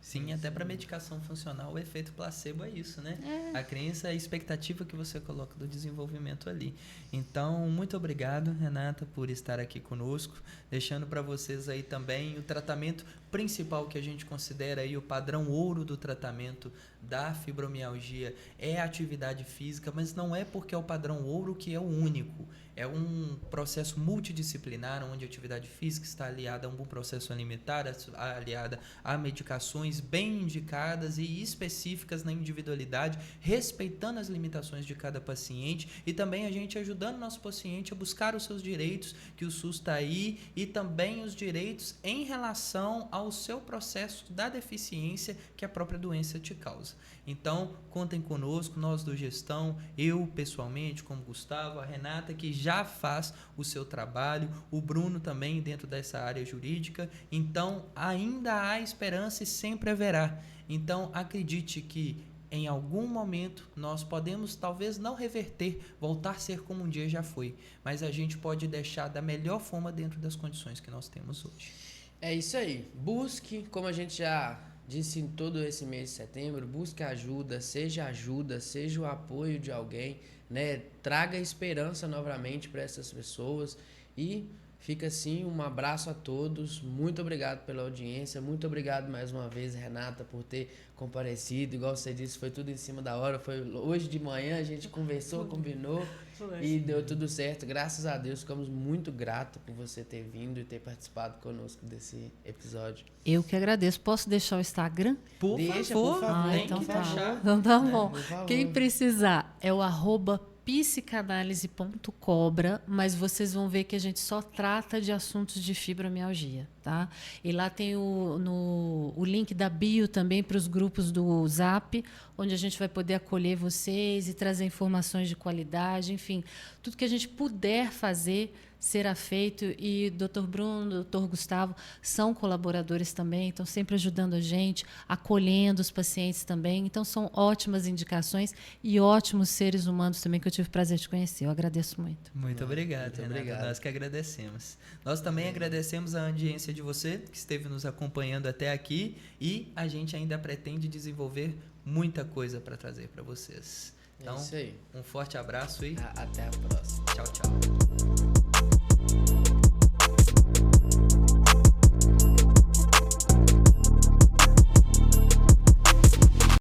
Sim, até para medicação funcional, o efeito placebo é isso, né? A crença, a expectativa que você coloca do desenvolvimento ali. Então, muito obrigado, Renata, por estar aqui conosco, deixando para vocês aí também o tratamento principal que a gente considera aí o padrão ouro do tratamento da fibromialgia é a atividade física, mas não é porque é o padrão ouro que é o único. É um processo multidisciplinar, onde a atividade física está aliada a um bom processo alimentar, aliada a medicações bem indicadas e específicas na individualidade, respeitando as limitações de cada paciente e também a gente ajudando o nosso paciente a buscar os seus direitos, que o SUS está aí, e também os direitos em relação ao seu processo da deficiência que a própria doença te causa. Então, contem conosco, nós do Gestão, eu pessoalmente, como Gustavo, a Renata, que já faz o seu trabalho, o Bruno também dentro dessa área jurídica. Então, ainda há esperança e sempre haverá. Então, acredite que em algum momento nós podemos talvez não reverter, voltar a ser como um dia já foi, mas a gente pode deixar da melhor forma dentro das condições que nós temos hoje. É isso aí. Busque, como a gente já disse em todo esse mês de setembro, busque ajuda, seja o apoio de alguém, né? Traga esperança novamente para essas pessoas e fica assim, um abraço a todos, muito obrigado pela audiência, muito obrigado mais uma vez, Renata, por ter comparecido, igual você disse, foi tudo em cima da hora, foi hoje de manhã, a gente conversou, combinou e deu tudo certo, graças a Deus, ficamos muito gratos por você ter vindo e ter participado conosco desse episódio. Eu que agradeço, posso deixar o Instagram? Por favor. Então que tá. deixar. Então tá bom. Por Quem precisar é o @psicanalise.cobra, mas vocês vão ver que a gente só trata de assuntos de fibromialgia, tá? E lá tem o link da bio também para os grupos do Zap, onde a gente vai poder acolher vocês e trazer informações de qualidade, enfim, tudo que a gente puder fazer será feito, e Dr. Bruno, Dr. Gustavo são colaboradores também, estão sempre ajudando a gente, acolhendo os pacientes também, então são ótimas indicações e ótimos seres humanos também que eu tive o prazer de conhecer. Eu agradeço muito. Muito obrigado, Renata. Obrigado. Nós que agradecemos. Nós também agradecemos a audiência de você que esteve nos acompanhando até aqui, e a gente ainda pretende desenvolver muita coisa para trazer para vocês. Então, é isso aí. Um forte abraço e Até a próxima. tchau, tchau.